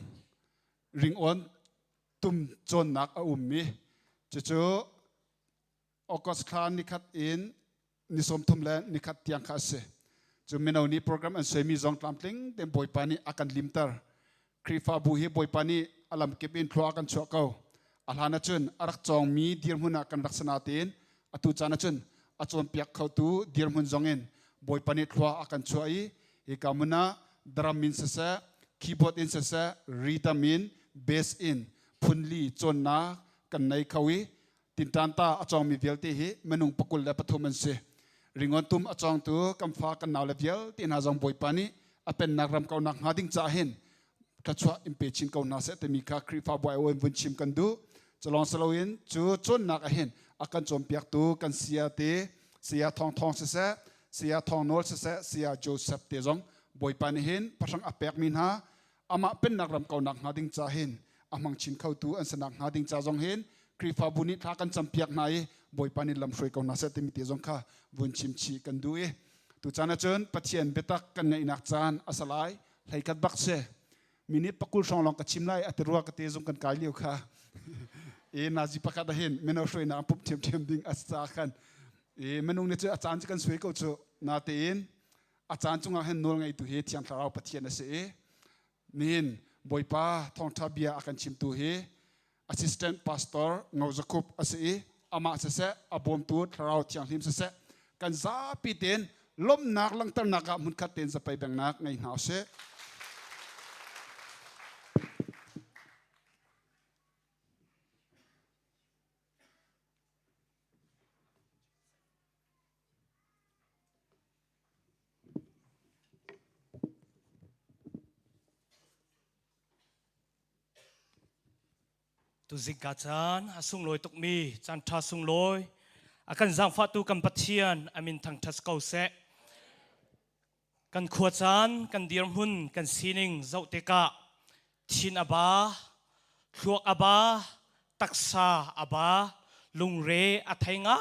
ring on tum chon nak a mi chu akos thla ni khat in ni som thum le ni khat tiang kha se chu minau ni program an semi zong tlamtling tem boy pani akan limtar krifa bu hi boy pani alam kep in thwa kan chho kau alhana chun arak chong mi dir huna kan raksana tin atu chana chun achon piak khau tu dir mun zongin บอยปนิทัวอากันช่วยเอกามุนาดรัมมินเสะคีย์บอร์ดอินเสะรีตามินเบสอินพุนลีจนนากันในเขาวิตินตันตาอาจองมีเวลตีหิมนุงปกุลและปฐุมันเสริงอนตุมอาจองตัวกำฟ้ากันนาวเลเวลตินหาจองบอยปานิอเป็นนักรำเกานักหาดิ้งจ่าเห็นกระชัวอิมเปชินเกานาเสตมีคาครีฟาบอยโอเอ็มวุนชิมกันดูจะลองสโลวินจูจนนักเห็นอากันจอมเปียกตัวกันเสียเตเสียทองเสะเสียทองโนลเสะเสียโจเซฟเตจงบอยปานิเห็นพระสังอเปกมินหาอามาเป็นนักรำเกานักหาดิ้งจ่าเห็นอามังชินเข้าตัวอันสนักหาดิ้งจ่าจงเห็นครีฟาบุนิทากันจำเปียกไหนบอยปานิลำช่วยเกานาเสตมีเตจงค่ะวุนชิมชีกันดูตุจานะเจนปัจเจียนเบตักกันในนักจานอาสลายไหลกัดบักเซมินิปักกุลสองลองกัดชิมไล่อัตรัวกัดเตจงกันกายเลี้ยวค่ะนาจิปักกัดเห็นเมนเอาช่วยน้ำปุ๊บเทียมดิ้งอาสากันเมนุงเนี่ยเจออาจารย์จะกันสวยก็เจอนาเตนอาจารย์จงเอาเห็นนวลไงตัวเฮที่ยังทาราวปัจเจียนนะเสนินบอยป้าทองทับเบียอากันชิมตัวเฮ assistant pastor เงาจะคุบอาเสอามาเสะอาบอมตัวทาราวที่ยังทิมเสะกันซาปีเตนล้มนักลังตั้งนักมุนคัดเต็นจะไปแบ่งนักไงหาเสตุสิกาจานอาสุงลอยตกมีจันทาสุงลอยอากันจังฟาตูกันปัทเทียนอามินทางทัสเกาเซกันขวดจานกันเดียร์มุนกันซีนิงเจ้าเตกะชินอาบาลวกอาบาตักษาอาบาลุงเรอาไทยง่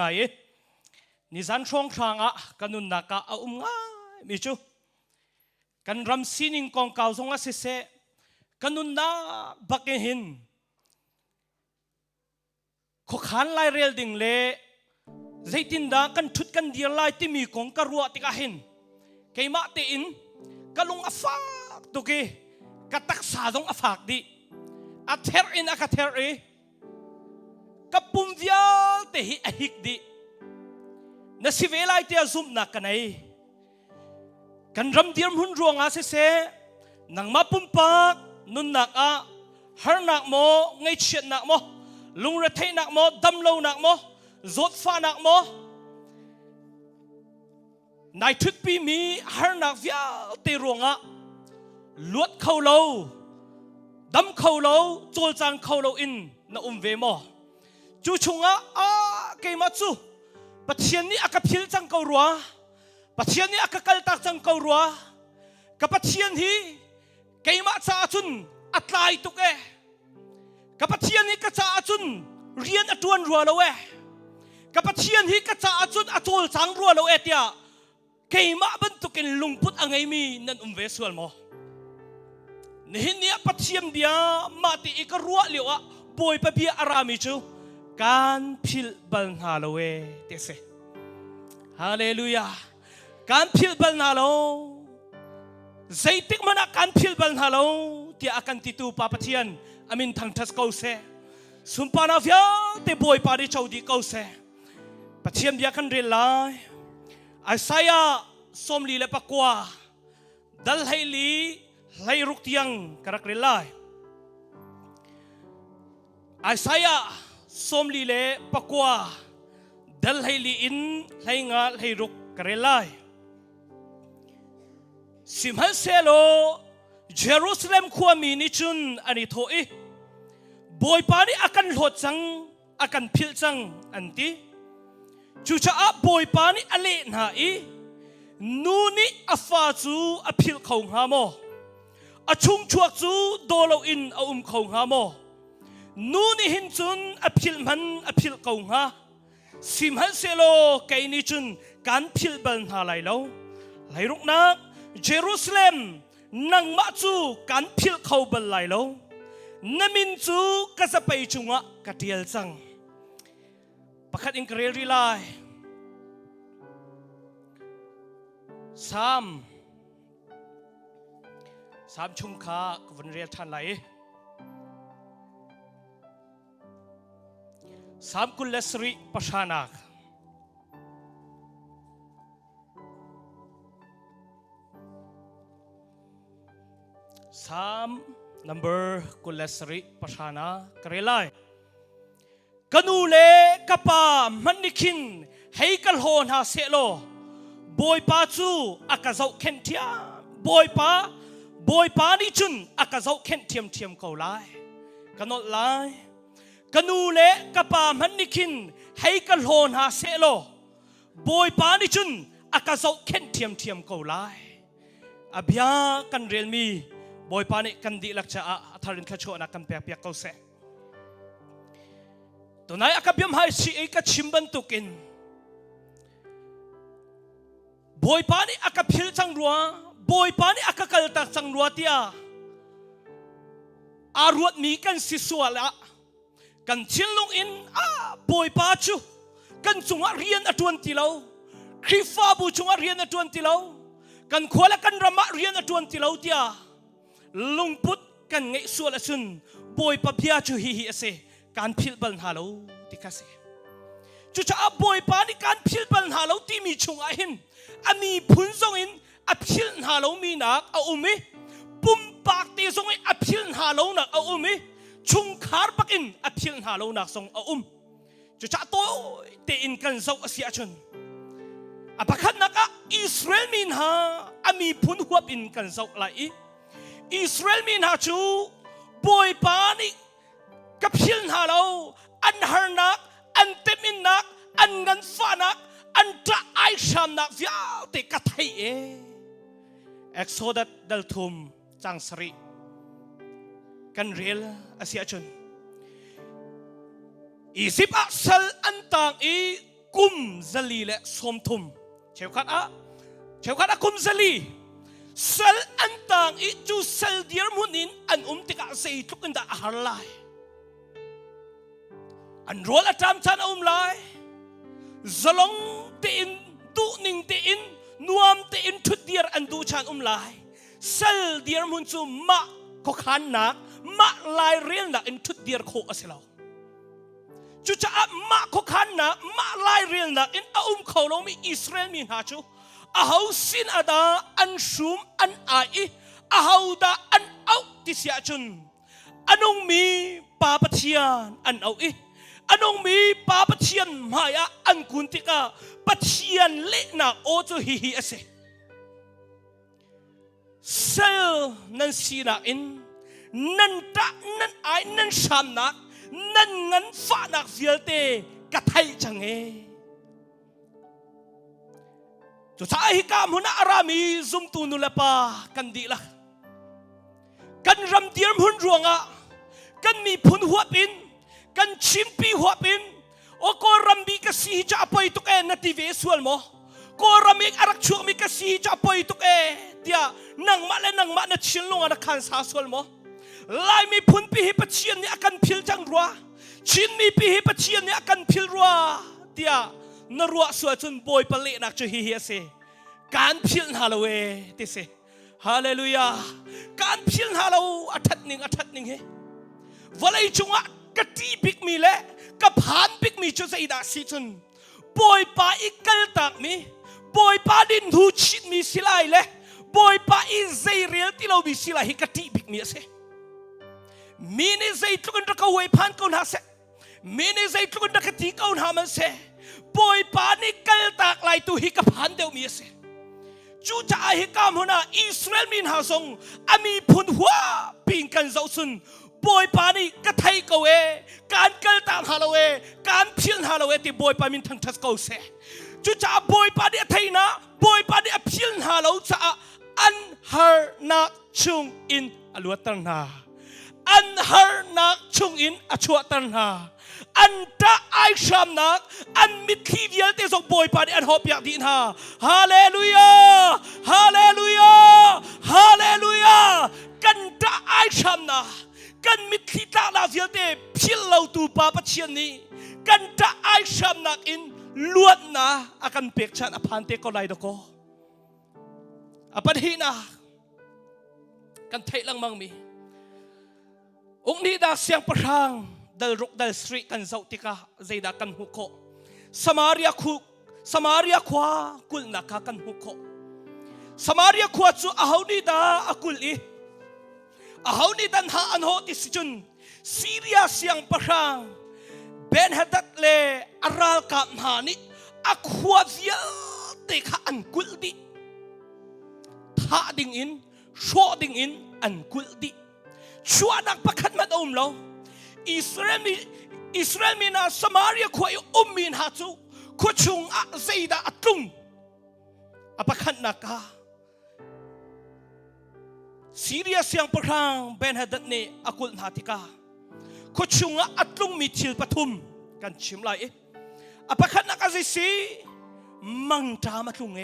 ายนิจันช่องทางอ่ะกันนุนนักะอาง่ายมิจูกันรำซีนิงกองเก่าทรงอาเสเซกันนุนนักบักหินขอขานลายเรียลดิ่งเล่ใจตินดากันทุดกันเดียร์ลายที่มีของกระรัวติกาหินเกมาเตอินกะลงอฟากตุกีกะตักษาตรงอฟากดิอัทเทอร์อินอักเทอร์อีกะปุ่มเดียลเตหิอหิกดินสิเวลาเตียซุมนักกันไอกันรำเดียร์หุ่นรวงอาเสเซนังมาปุ่มปากนุนนักอะฮาร์นักโมไงเชียนนักโมลุงระเทนักโมดำโลนักโมจดฟ้านักโมนายทุกปีมีฮาร์นักวิาเตรวงะลวดเข้าโลดำเข้าโลโจลจางเข้าโลอินนะเวโมจูชงะเกมาจูปัจเจียนนี้อากาพิลจังเการัวปัจเจียนนี้อากากัลตักจังเการัวกับปัจเจียนที่เกมาจ้าจุนอัตไลตุกกับปัจเจียนนี้กระจาจุนเรียนอตวนรัวเรากับปัจเจียนที่กระจาจุนอโจลจางรัวเราเตียเกมาบรรทุกินลุงพุทธอังไงมีนั่นเวสวลโมนี่เนี่ยปัจเจียนเดียมาติอีกรัวเลียวอะบอยปะเบียอารามิจูการพิลบัลนาโลเวเตเซฮาเลลูยาการพิลบัลนาโลใจติกมันการพิลบัลนาโลที่อากันติตูปาปัจเจียนอามินทางทัสเกาเซสุมปานาฟิอาเตบอยปาริชาวดีเกาเซปัจเจียนเดียกันเรียนไลไอซายาสมลีเลปะกัวดัลไฮลีไลรุกเตียงกระกเรียนไลไอซายาสมลีเลปะกัวดัลไฮลีอินไลงาไลรุกกระเรียนไลสิมฮันเซโลเยรูซาเล็มขวามีนิจุนอันนี้โถอีบอยปานีอากันหดจังอากันพิลจังอันที่จูจ้าบอยปานีอเลนหาอีนูนี่อาฟาจูอาพิลเขาหาโมอาชุงชวกจูโดโลอินอาเขาหาโมนูนี่หินจุนอาพิลมันอาพิลเขาหาสิมฮันเซโลไกนิจุนการพิลบันหาไหลโลไหลรุกนักเยรูซาเล็มนังมาจูการพิลเขาบันไหลโลนามินจูก็จะไปจุงะกะเดียลจังประคัดอิงเกเรรีไลสามชุมคากวันเรียทันไหลสามกุลเลสริปชานัก number kulesri pasana karelai kanule kapa manikin heikal hon ha selo boy pa chu akazau kentia boy pa ni chun akazau kentiam tiam ko lai kanot lai kanule kapa manikin heikal hon ha selo boy pa ni chun akazau kentiam tiam ko lai abya kan relmi boy pa ni kan di lakcha atharin khacho na kan pek pek ko se tunai akabyam hai si ei ka chimban tukin boy pa ni akaphil chang ruwa boy pa ni akakal tak chang ruwa tia arwat mi kan sisuala kan chilung in boy pa chu kan chunga rian atun tilau khifa bu chunga rian atun tilau kan khola kan rama rian atun tilau tia lungput kan ngai suala sun boy pa bia chu hi ase kan phil bal halo tikase chu cha boy pa ni kan phil bal halo ti mi chunga hin ami phun song in a phil halo mi nak a umi pum pak ti song in a phil halo nak a umi chung khar pakin a phil halo nak song a chu cha to te in kan zau asia chun apakhat naka Israel min ha ami phun huap in kan zau lai Israel min ha chu boy pa ni kapil halo an harnak an temin nak an ngan fanak an tra ai sham nak via te kathai Exodus dal thum chang sri kan real asia chun isip asal antang kum zali le som thum chewkhat a kum zali sal antang chu sal dir munin an tika sei tukin da harlai an roll atam chan lai zalong te in tu ning te in nuam te in thut dir an du chan lai sal dir mun chu ma ko khan nak ma lai riel na in thut dir kho aselo chu cha ma ko khan na ma lai riel na in kho lo mi Israel min ha chu ahau sin ada an shum an ai ahau da an au ti sia chun anong mi pa pathian an au anong mi pa pathian maya an kuntika pathian le na o chu hi ase sel nan sina in nan ta nan ai nan sham na nan ngan fa nak vialte kathai change chu cha hi kam huna arami zum tu nu lapa kan di la kan ram dir hun ruanga kan mi phun huapin kan chimpi huapin o ko rambi ka si cha apoi tuk na tive sual mo ko ramik arak chu mi ka si cha apoi tuk tia nang ma na chilung ana khan sa sual mo lai mi phun pi hi pachian ni akan phil chang ruwa chin mi pi hi pachian ni akan phil ruwa tia na ruwa suwa chun boy pale nak chu hi se kan phil halowe ti se hallelujah kan phil halo athat ning he valai chunga kati big mi le ka phan big mi chu sai da si chun boy pa ikal tak mi boy pa din thu chit mi silai le boy pa i zai real ti lo bi silai hi kati big mi se mini zai tukun da ka wei phan kaun ha se mini zai tukun da ka ti kaun ha man se boy pa ni kal tak lai tu hi ka phan deu mi se chu cha hi kam huna Israel min ha song ami phun hua ping kan zau sun boy pa ni ka thai ko kan kal tak halowe kan phil halowe ti boy pa min thang thas ko se chu cha boy pa ni thai na boy pa ni phil halo cha an har na chung in aluatan na an har nak chung in achua tan ha an ta ai sham nak an mithi vial te sok boy pa an hop yak din ha hallelujah hallelujah hallelujah kan ta ai sham na kan mithi ta la vial te phil lo tu pa pachian ni kan ta ai sham nak in luat na akan pek chan aphan te ko lai do ko apan hi na kan thai lang mang mi ung ni da siang parang dal ruk dal street kan zau tika zaida kan huko Samaria khwa kul na ka kan huko Samaria khwa chu ahau ni da akul ahaw ni dan ha anho ti sichun Syria siang parang Ben Hadad le aral ka mhani akhwa via te kha an kuldi tha ding in sho ding in an kuldi chua nak pakhat mat lo Israel mi na Samaria khoi min ha chu khuchung a zeida atlung apakhat naka Syria siang parang Ben Hadad ne akul natika khuchunga atlung mi thil pathum kan chimlai apakhat naka si mangta matlung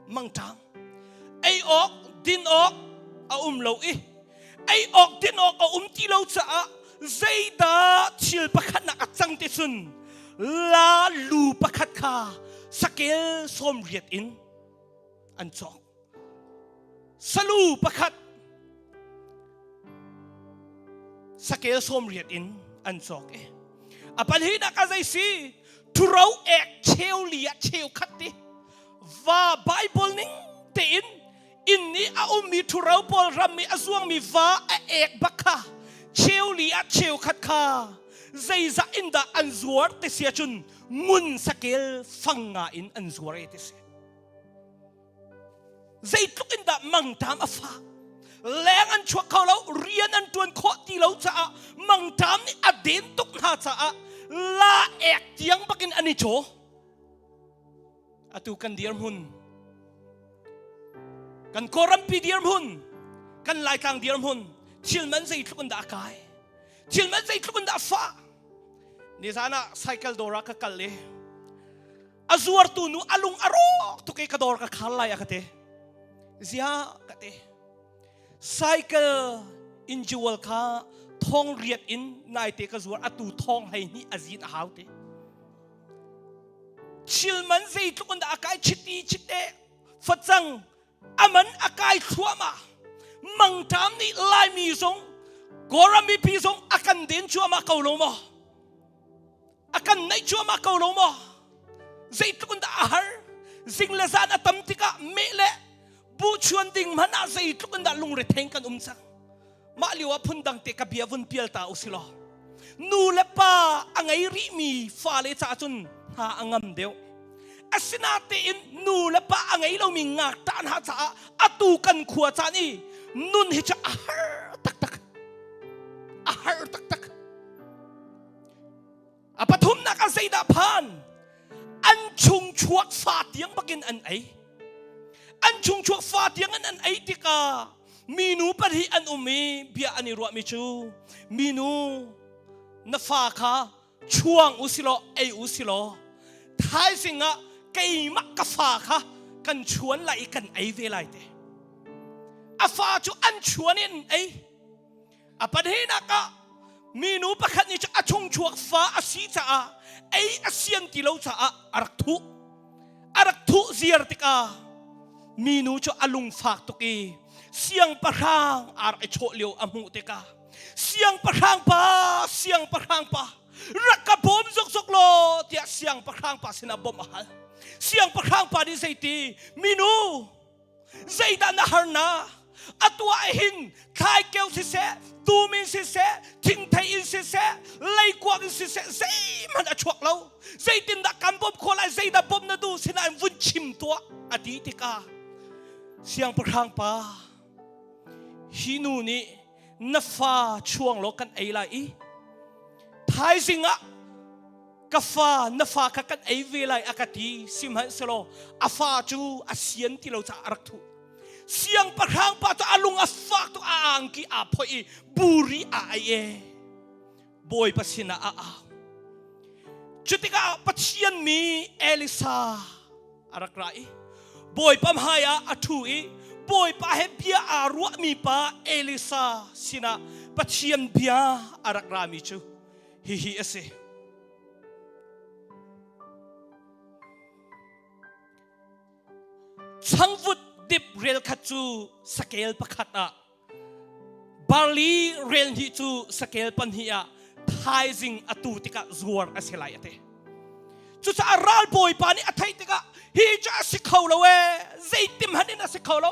mangta ai ok din ok a lo ai ok din ok a ti lo cha zeida thil pakhat na achang ti sun la lu pakhat kha sakel som riat in an chok salu pakhat sakel som riat in an chok apan hi na ka zai si turau ek cheu lia cheu khatti va bible ning te in ni a mi turau pol ram mi azuang mi va a ek bakha cheu lia cheu khat kha zai za inda an zuar te sia chun mun sakel fanga in an zuar te se zai tuk inda mang tam afa leng an chua khau lo rian an tuan kho ti lo cha mang tam ni aden tuk na cha la ek tiang bakin ani cho atu kan dir hun kan koram pi dir hun kan lai kang dir hun chilman zai tuk inda kai chilman zai tuk inda fa ni sana cycle dora ka kalle azuar tu nu alung arok tu ke kador ka khalai akate zia kate cycle in jewel ka thong riat in nai te ka zuar atu thong hai ni azin haute chilman zai tlukun da akai chiti chite fatsang aman akai thuama mangtam ni lai mi zong gorami pi zong akan den chuama kaulomo akan nai chuama kaulomo zai tlukun da ahar zinglazan atam tika mele bu chuan ding mana zai tlukun da lung re theng kan umchang ma liwa phundang te kabia vun pial ta usilo nu lepa angai ri mi fa le cha chun ha angam deu asina te in nu lepa angai lo mi ngak tan ha cha atu kan khua cha ni nun hi cha ahar tak tak apathum na ka zaida phan an chung chuak fa tiang bakin an ai an chung chuak fa tiang an ai tika minu pari an umi bia ani ruwa mi chu minu na fa kha chuang usilo ai usilo thai singa kai ma ka fa kha kan chuan lai kan ai ve lai te a fa chu an chuan in ai apadhina ka minu pakhat ni cha achung chuak fa asi cha ai asian ti lo cha arak thu ziar tika minu chu alung fak to ki siang parang ar e cho leo amu te ka siang parang pa rakabom zok lo tia siang parang pa sina bom mahal siang parang pa di zaiti minu zaida na harna atwa hin khai keu si se tu min si se thing thai in si se lai kwak si se zai man a chok lo zaitin da kan bom kholai zaida bom na du sina vun chim to ati tika siang parang pa hinu ni na fa chuang lo kan ai lai thai singa ka fa na fa ka kan ai ve lai akati simhan selo afa chu asian ti lo cha arak thu siang parang pa to alung afak to angki apoi buri ae boy pasina chutika pachian mi Elisa arak rai boy pam haya athui boy pa he bia arwa mi pa Elisa sina pachian bia arak rami chu hi ase changvut dip rel khachu sakel pakhata barley rel hi chu sakel pan hiya thaizing atu tika zuar aselai ate จุสาราลบอยปานี่อัฐิติกะฮีจะสิเขาเราใจติมหันนี่นะสิเขาเรา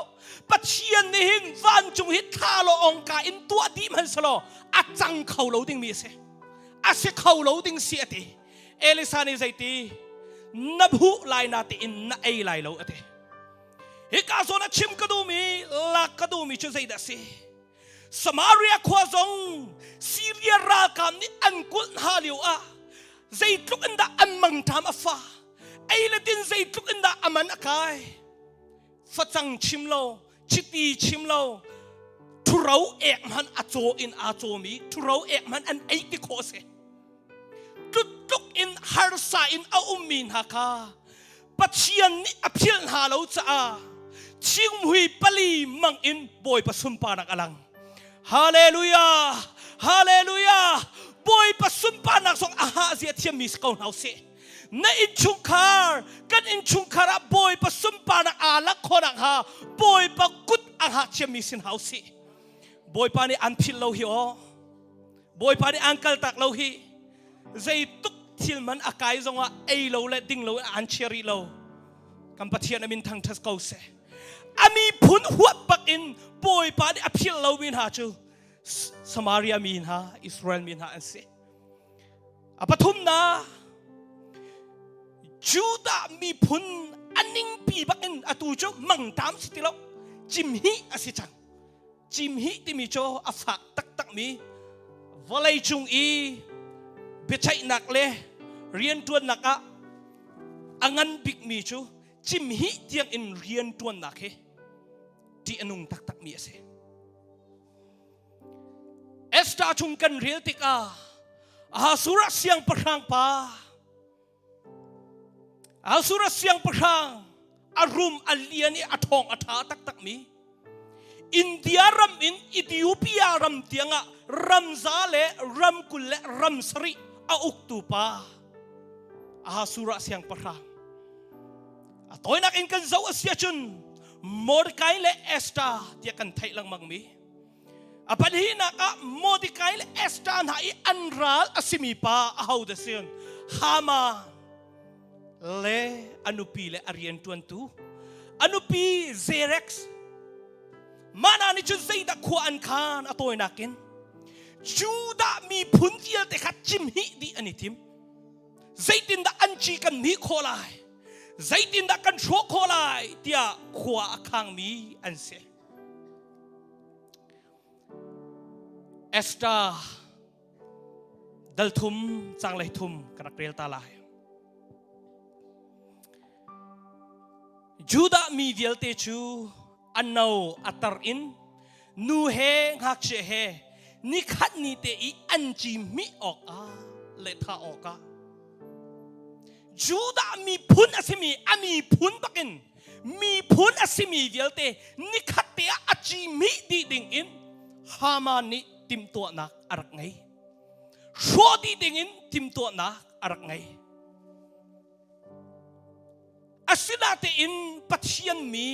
ปัจเจียนนี่หินวันจงฮิตท่าเราองกาอินตัวดีมันสโลอาจังเขาเราดิ้งมีเสอาสิเขาเราดิ้งเสียตีเอลิซานี่ใจตีนับหูลายนาตีอินนับไอลายเราเตฮิกาโซนัชิมกระดูมีลักกระดูมีจุใจดัสิสมาเรียขวาจงซีเรียรากามนี่อันกุลฮาลิวอะใจทุกอันดาอันมังทามฟ้าไอ้ละดินใจทุกอันดาอามันอากายฟัดจังชิมโลชิตีชิมโลทุเราเอกมันอาโจอินอาโจมีทุเราเอกมันอันไอติโคเซทุกอินฮาร์ซาอินอาอุมินฮากาปัจเจียนนี่อภิลฮาเราจ้าชิงหุยปลีมังอินบอยปสุมปานักอลังฮาเลลูยาฮาเลลูยาบอยปสุมปานักสองอาหาเสียเทียมมิสกอนเฮาเซในอินชุงคาร์กันอินชุงคาร์บอยปสุมปานักอาลักคนอักฮาบอยปกุดอาหาเทียมมิสินเฮาเซบอยปานี่อันพิลเราฮิโอบอยปานี่อันกัลตักเราฮิใจตุกทิลมันอากายจงว่าไอเราและดิ้งเราอันเชอรีเราคำปฏิเสธมินทางทัศกาวเซอามีพุนหัวปักอินบอยปานี่อภิลเรามินหาจูสมาเรียมินหาอิสราเอลมินหาอันเซอปทุมนาจูดามีพุนอันนิงปีบักอินอตูโจมังตามสิติเราจิมฮีอสิจังจิมฮีที่มีโจอฝากตักมีวลัยจุงอีเบชัยนักเลยเรียนตัวนักอะอังันบิกมีจูจิมฮีที่ยังอินเรียนตัวนักเฮที่อนุงตักมีเสเอสตาจุงกันเรียลติกาอาสุรเสียงประทังป้าอาสุรเสียงประทังอารมณ์อัลเลียนี่อทองอธาตักมีอินเดียรัมอินอิธิโอเปียรัมเตียงะรัมซาเลรัมกุลเลรัมสรีอาอุกตูปาอาสุรเสียงประทังตัวนักอินกันเจ้าเสียจุนมอร์ไกเลเอสตาที่กันไทยลังมังมีapa ni nak modikai le estan hai anral asimi pa how the sin hama le anupi le arian tuantu anupi zerex mana ni chu zaida khuan khan atoy nakin juda mi phuntial te khat chim hi di anitim zaitin da anchi kan ni kholai zaitin da kan thro kholai tia khwa akhang mi anseเอสตาดัลทุมจังเลยทุมกระเกลียตาลายจูดามีเดียลเตจูอันนาอัตร์อินนูเฮหักเชเฮนิขัดนิเตอีอันจิมิออกเลท่าออกจูดามีพุนอสิมีอามีพุนปักินมีพุนอสิมีเดียลเตนิขัดเตอจิมิดีดิงอินฮามานิติมตัวนักอารักไงชวดีดิ่งติมตัวนักอารักไงอาศิลาเตอินปัจเจียนมี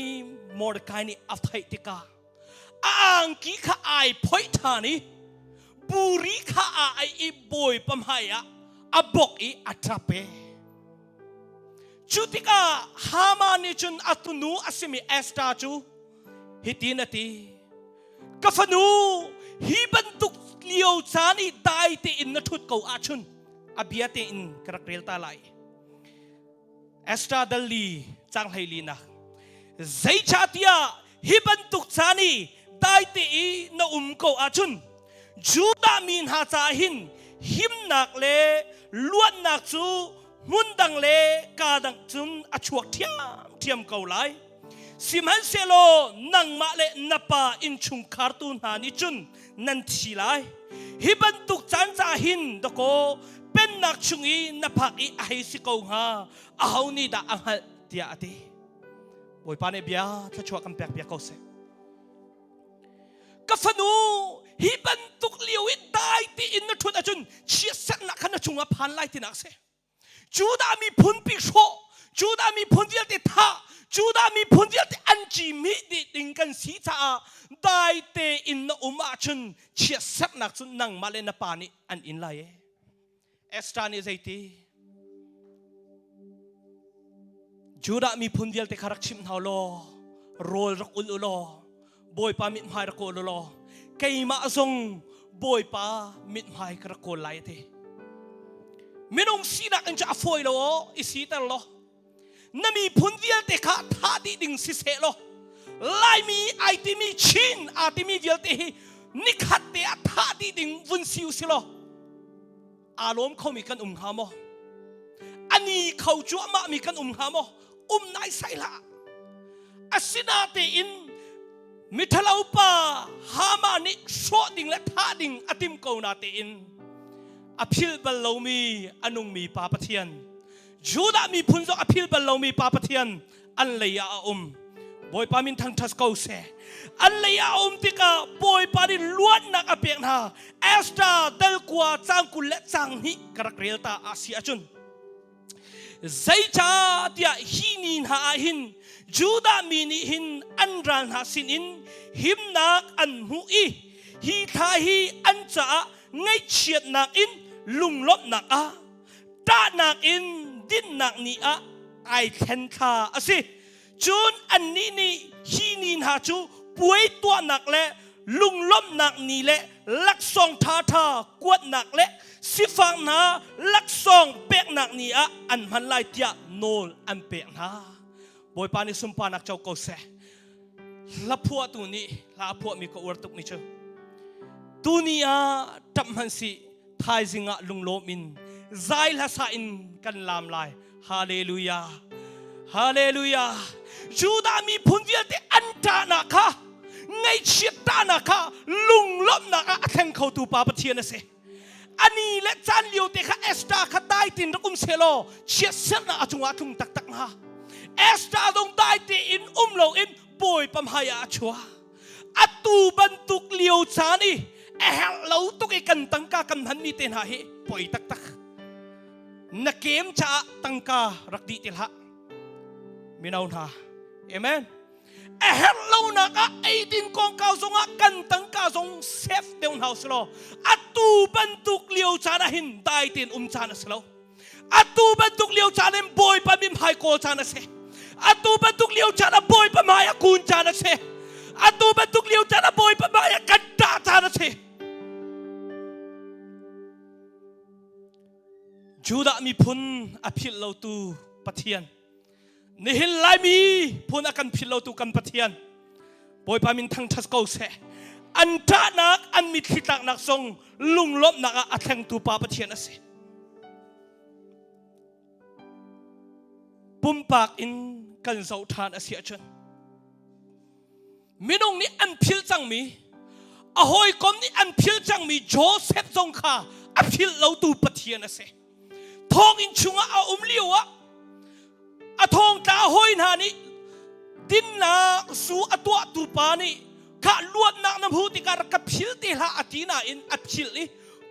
มอร์กายนี่อัฐิติกาอ่างกีข้าไอพ่อยธานีบุรีข้าไอบ่อยปั๊มหายอับบกอีอัตราเปจุติกาฮามานิจุนอัตุนูอาศิมีเอสตาจูฮิตินาตีกฟนูฮีบันตุกเลียวจานี่ได้เตอินนัทุดเขาอาชุนอภิยเตอินกระเกลียตาไลเอสตาดัลลีจังไฮลีนะใจชาติยาฮีบันตุกจานี่ได้เตอินนะเขาอาชุนจูดามินฮาจาหินหิมนักเลล้วนนักจูมุนดังเลกาดังจุนอชวกเทียมเขาไลสิมันเซโลนังมาเลนับปาอินชุงคาร์ตูนหานิจุนนันทีไลฮิบันตุกจันจาหินตะโกเป็นนักชุงอีนับพักอีไอสิโกงฮาอาหูนี่ดาอังฮัลเดียอดีบอยปานเอเบียถ้าชัวกันเปียกเปียกเขาเสกฟนูฮิบันตุกเลียวอิได้ที่อินนัทุนอาจุนเชียสักนักขณะชุงอพันไลที่นักเสจูดามีพุนปิโชจูดามีพุนเดียติท่าจูดามีพุนเดียติอันจิมิดิดิงกันสีจ้าได้เตอินนอุมาชุนเชียสักนักชุนนังมาเลนปานิอันอินไลเอสตานิใจตี จูดามีพุนเดียลเตคารักชิมเฮาโลโรลรักอุลโลบอยปามิดหายรักอุลโลเกยมาซงบอยปามิดหายกระโกลไลเตไม่ต้องสีดักอันจะอฟอยโลอิสิตลโลนั่นมีพุนเดียลเตคาท่าดิดิ่งสิเสโลไลมีไอติมีชินอาติมีเดียลเตนิคัตเตะท่าดิดิ่งวุนซิวสิโลอารมณ์เขามีกันหามออันนี้เขาจั่วมามีกันหามอนายไซละอาศินาเตอินมิทลาอุปาฮามานิโชดิ่งและท่าดิ่งอติมโกนาเตอินอภิลบัลโลมีอนุงมีปาปะเทียนจูดามีพุนโซอภิลบัลโลมีปาปะเทียนอันเลยาบอยปามินทังทัสกาเซอันเลยาติกาบอยปาดิล้วนนักอเปียงนาเอสตาเดลกัวจางกุลและจางฮิกระเกลตาอาเซียจุนใจจ้าเดียฮินินหาหินจูดามินิหินอันรันหาสินินหิมนักอันหูอีฮิทาฮีอันจ้าไงเฉียดนักอินลุงลบนักอาตานักอินดินนักนีอาไอเทนคาอาสิจูนอันนี้นี่ฮีนินหาจูป่วยตัวหนักและลุงล้มหนักนี่และลักซองท่ากวดหนักและสิฟังนาลักซองเปกหนักนี่อ่ะอันมันไล่เตียโนลอันเปกนาบอยปานิสุมปานักเจ้าเกษละพวกตัวนี้ละพวกมีก็อวดตุกนี่เจ้าตัวนี้อ่ะจับมันสิทายสิงะลุงล้มินใจละสาอินกันลามลายฮาเลลูยาฮาเลลูยาจูดามีพุนเดียที่อันตานักไงเชียตานักลุงล้มนักแข่งเขาตูปาปะเทียนนะเสอันนี้และจานเลียวเตะเอสตาขัดได้ตินรักุมเซโลเชียเซนอาจงอาจุงตักตักนะเอสตาตรงได้ติอินโลอินบอยปั๊มหายาชัวอัตูบันตุกเลียวจานี่เอฮเราตุกกันตั้งกากันหันมีเตนหาเฮปอยตักตักนักเกมจะตั้งการักดีเตละมีนาหนาเอเมนเอฮเรานักไอดินกองกาวทรงกันตั้งกาทรงเซฟเดนเฮาส์โลอัตูบันตุกเลียวจานะหินได้ตินจานะสโลอัตูบันตุกเลียวจานะบอยปั๊มมิมไฮโกจานะเซอัตูบันตุกเลียวจานะบอยปั๊มหายกูนจานะเซอัตูบันตุกเลียวจานะบอยปั๊มหายกันดาจานะเซจูดามีพุนอภิลเราตูปะเทียนนี่หินไลมีพุนอากันพิลเราตูกันปะเทียนบอยปามินทังทัสโกเซอันตานักอันมีทิตักนักทรงลุงลบนักอัแทงตูปาปะเทียนนะเซปุ่มปากอินกันเสาทานอาเซียจนมินงนี้อันพิลจังมีอหอยกอมนี้อันพิลจังมีโจเซฟทรงข้าอภิลเราตูปะเทียนนะเซทองอินชุงอาเลียวอะทองตาหอยนานี่ดินนาสู่อตัวตูปานี่ข้าลวดนักน้ำหูติการกับพิลติลาอตีนาอินอัดพิลนี่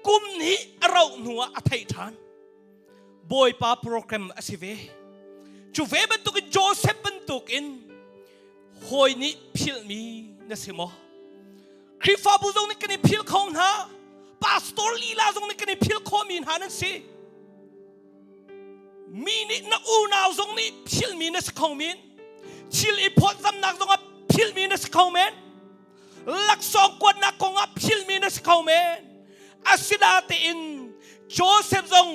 กุมนี้เราหนัวอัฐิฐานบอยปาโปรแกรมอาศิเวจูเวบรรทุกโจเซฟบรรทุกอินหอยนี่พิลมีนะสิโมคริฟาบุซงนี่กันนี่พิลของฮะปาสตอร์ลีลาซงนี่กันนี่พิลของมีนหานั่นสิมีนี่นักอูนาวทรงนี้พิลมีนัสคองมินชิลอีพอดจำนักทรงอ่ะพิลมีนัสคองมินลักษองกวนนักคงอ่ะพิลมีนัสคองมินอาศิดาเตอินโจเซฟทรง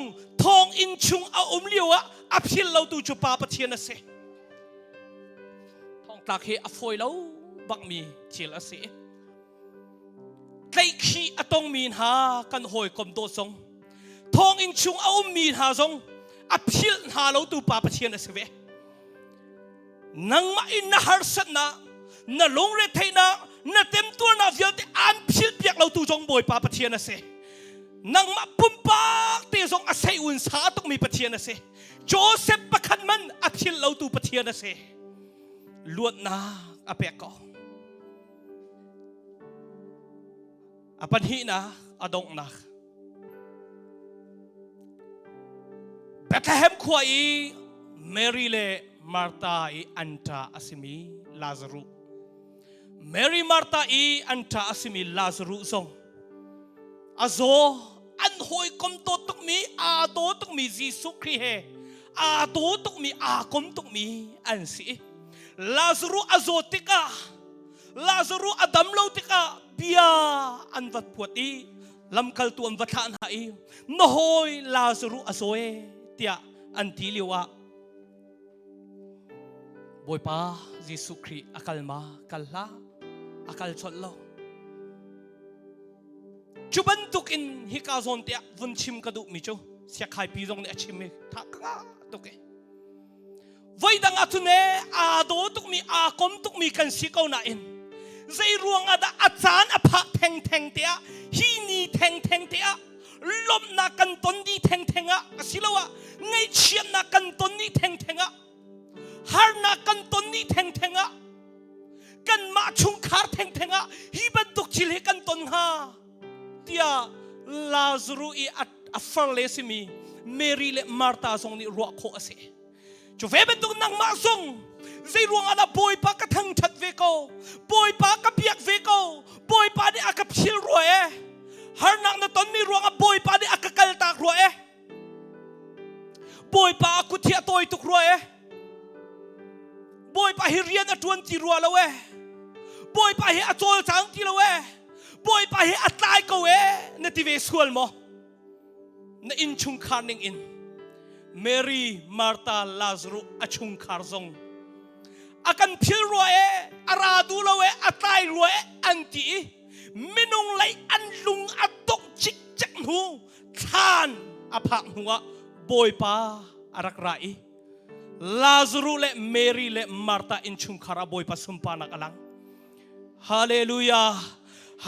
ทองอินชุงเอาเลียวอ่ะพิลเราตูจูปาปะเทียนนะเสทองตากเฮอฟอยเราบักมีชิลอะเสใครขี้อตงมีนหากันหอยกลมโตทรงทองอินชุงเอามีนหาทรงอภิลหาเราตูปาปะเทียนนะเสเวนังมาอินนาฮาร์สันนะนาลงเรทัยนะนาเต็มตัวนาเฟียลแต่อันพิลเปียกเราตูจงบอยปาปะเทียนนะเสนังมาปุ่มปากเตจงอาศัยอุ่นสาต้องมีปะเทียนนะเสโจเซฟประคันมันอภิลเราตูปะเทียนนะเสลวดนาอเปกออปันหินะอดงนักเบธเลเฮมขวายเมรีเลมาร์ตาอีอันตาอาซิมีลาซารุเมรีมาร์ตาอีอันตาอาซิมีลาซารุซงอาโซอันหอยคมโตตุกมีอาโตตุกมีจีสุครีเฮ อาโตตุกมีอากมตุกมีอันสิลาซารุอโซติกาลาซารุอดัมโลติกาเบียอันวัดปวดอีลำคัลตัววัดทานหายนโฮยลาซารุอโซเอเตียอันทีเลียวะบอยป้าเยซูคริสต์อักลมากัลลาอักลชดโลจุบันตุกินฮิกาซอนเตียวันชิมกระดูมิจูเสียขายปีรงเนี่ยชิมทักงาตุกไว้ดังอัตุเนอาโดตุกมีอากมตุกมีกันสิกเอาหน้าอินใจรวงอาดาอาจารย์อภักแทงแทงเตียฮีนีแทงแทงเตียลมนักกันตนดีแทงแทงอ่ะสิละวะไงเชียนนักกันตนนี้แทงแทงอ่ะฮาร์นักกันตนนี้แทงแทงอ่ะกันมาชุงคาร์แทงแทงอ่ะฮีบันตุกชิลให้กันตนฮาเตียลาซารุอีอัฟฟาร์เลสิมีเมรีเลมาร์ตาทรงนี่รัวโคอาเซจูเฟเป็นตุกนังมาทรงใจรวงอาดาบอยปากกระทั่งชัดเวโกบอยปากกระเบียกเวโกบอยปานี่อากับชิลรัวฮาร์นักนั่นตอนมีรวงอาบอยปานี่อากกัลตากรัวบอยปากุเทียตัวตุกรัวบอยปาฮิเรียนอจวนจีรัวละเวบอยปาฮิอจวลสังจีละเวบอยปาฮิอัตไลก็เวนติเวสวลโมนอินชุงคาร์นิงอินเมรีมาร์ตาลาซารุอชุงคาร์ซงอากันพิลรัวอาราดูละเวอัตไลรัวอันตีมินุงไลอันลุงอัตกจิกจักหูทานอภักหัวบอยปาอารักไรลาซารุและเมรีและมาร์ตาอินชุงคาราบอยปาสุมปานักอลังฮาเลลูยา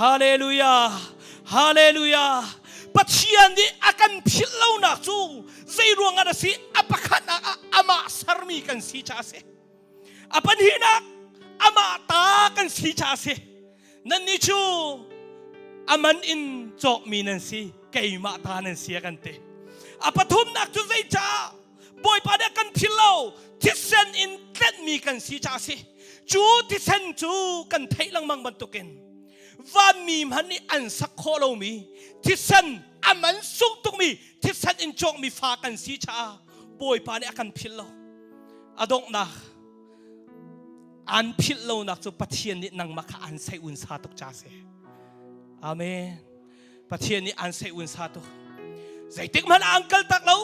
ฮาเลลูยาฮาเลลูยาปัจจัยนี้อาการพิลเอาหนักจูใจรวงอะไรสิอภักนักอามาสารมีกันสีชาเสอปันหินักอามาตากันสีชาเสนั่นนี่จูอามันอินจอกมีนันสีเกี่ยมาตานันสีกันเตอปัทุมนักจูใจจ้าบอยปาเดกันพิลเอาที่เซนอินเต็ดมีกันสีชาเสจูที่เซนจูกันไทยลังมังบันตุกินว่ามีมันนี่อันสักโคโลมีที่สันอามันสุงตุกมีที่สันอินจงมีฟ้ากันสีชาบอยปานี่อากันพิลโลอดงนักอันพิลโลนักจุปะเทียนนี่นังมาขอันใส่อุนซาตุกจ้าเสอาเมนปะเทียนนี่อันใส่อุนซาตุกใจติกมันอังกัลตักเรา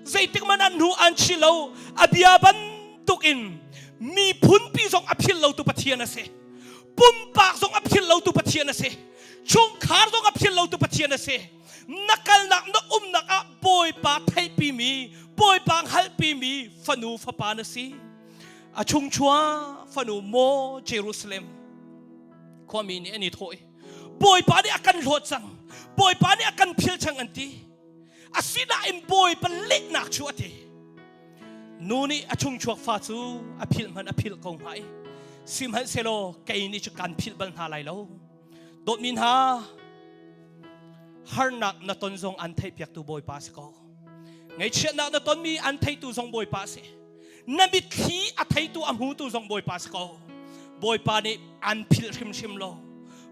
ใจติกมันอันหูอันชิโลอเบียบันตุกินมีพุนปีสองอภิลโลตุปะเทียนนะเสปุ่มปากส่งอภิลเราตุปะเทียนเสชุงขาส่งอภิลเราตุปะเทียนเสนักการนักนักนักบอยปากไทยปีมีบอยปากฮัลปีมีฟันูฟปานสีอาชุงชัวฟันูโมเยรูซาเล็มความมีนี่อันนี้ถอยบอยปากนี่อาการหดจังบอยปากนี่อาการพิลจังอันตีอาศิลาอิมบอยปากเล็กนักชัวตีนู่นนี่อาชุงชัวฟ้าจูอภิลมันอภิลกงไห้ซิมฮันเซโลเกย์นี่จะการพิลบันหาไรแล้วโดดมินหาฮาร์นักนัตนซงอันไทยเปียกตูบอยปาสก็ไงเชื่อนักนัตนมีอันไทยตูซงบอยปาสนั่นบิดขี้อันไทยตูอัมหูตูซงบอยปาสก็บอยปานี่อันพิลชิมชิมโล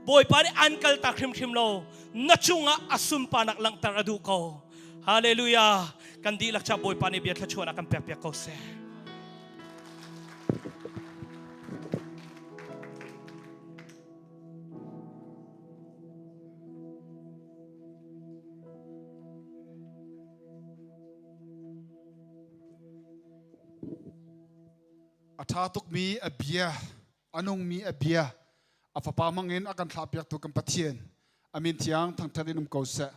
บอยปานี่อันกัลตาชิมชิมโลนัดจุงอาสุมปานักลังตาระดูก็ฮาเลลูยากันดีลักษณะบอยปานี่เบียดขชวนอากันเปียกเปียกก็เสอาทาตุกมีอเบียอนุงมีอเบียอาฟปามังเงินอาการทับยักตุกันปะเทียนอามินที่ยังทั้งทะเลนุ่มเกาเสะ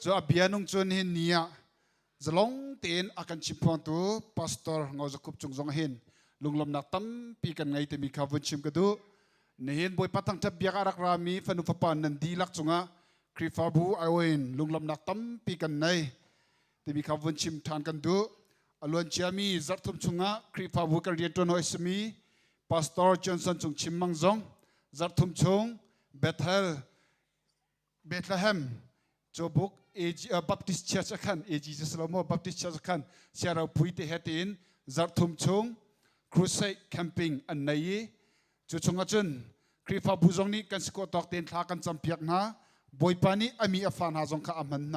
จะอเบียนุ่งจวนเห็นเนียจะลงเตียนอาการชิมพอนตัวพาสตอร์เงาจะคุบจงจงเห็นลุงลำนักตั้มปีกันไงแต่มีข่าววันชิมกระดูเห็นบอยปัดทั้งทับยักอารักรามีฟันุฟปานนันดีลักจงะคริฟาบูไอเวนลุงลำนักตั้มปีกันไงแต่มีข่าววันชิมทานกันดูอลวนเชียมีจัดทุมชงะคริฟาบุกเรียนตัวน้อยสมีพาสตอร์จอห์นสันชงชิมมังซงจัดทุมชงเบธเลเฮมจบุกบัพติสเชอร์ชันจีสลาโมบัพติสเชอร์ชันเชียร์พุยเตเฮตินจัดทุมชงครูไซแคมปิ้งอันไหนจุดชงอาจนคริฟาบุจงนี้กันสกอตอกเต็นทากันจำเพียกนะบอยปานีอามีอฟานหาจงข้ามันไหน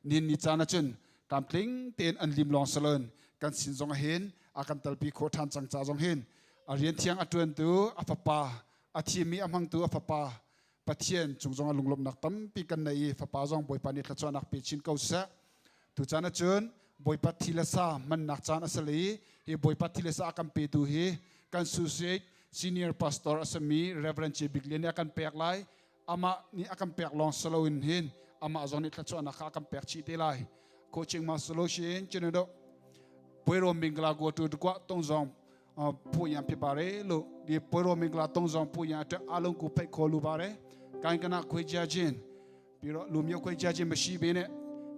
นินนิจานะจนต การพลิงเตียนอันริมลองเสลินกันสินจงเห็นอากันตลปีโคทันจังจ่าจงเห็นอาเรียนเทียงอัตวนตัวอภปาอาทีมีอมังตัวอภปาปะเทียนจงจงลุงลมนักตั้มปีกันในฟปาจงบอยปานิทละจวนักปีชินเก้าเสตุจานะจนบอยปัทธิเลสามันนักจานอสลีเฮบอยปัทธิเลสากันเปตูเฮกันสุเซตซีเนียร์พาสตอร์อสมีเรเวรนเจบิกเลียนอากันเปียกไลอามานี่อากันเปียกลองสโลวินเห็นอามาจงนิทละจวนักอากันเปียกชีเตไลโคชิงมาสโลเชนเจนโดปวยโรมิงกลาโกตุดกว่าตงจงผู้ยังพิบาร์เรลุดีปวยโรมิงกลาตงจงผู้ยังจะอาลงกุเปโคลูบาร์เรการกันนักคุยจาจินปีรลุมยคุยจาจินมาชีเบเน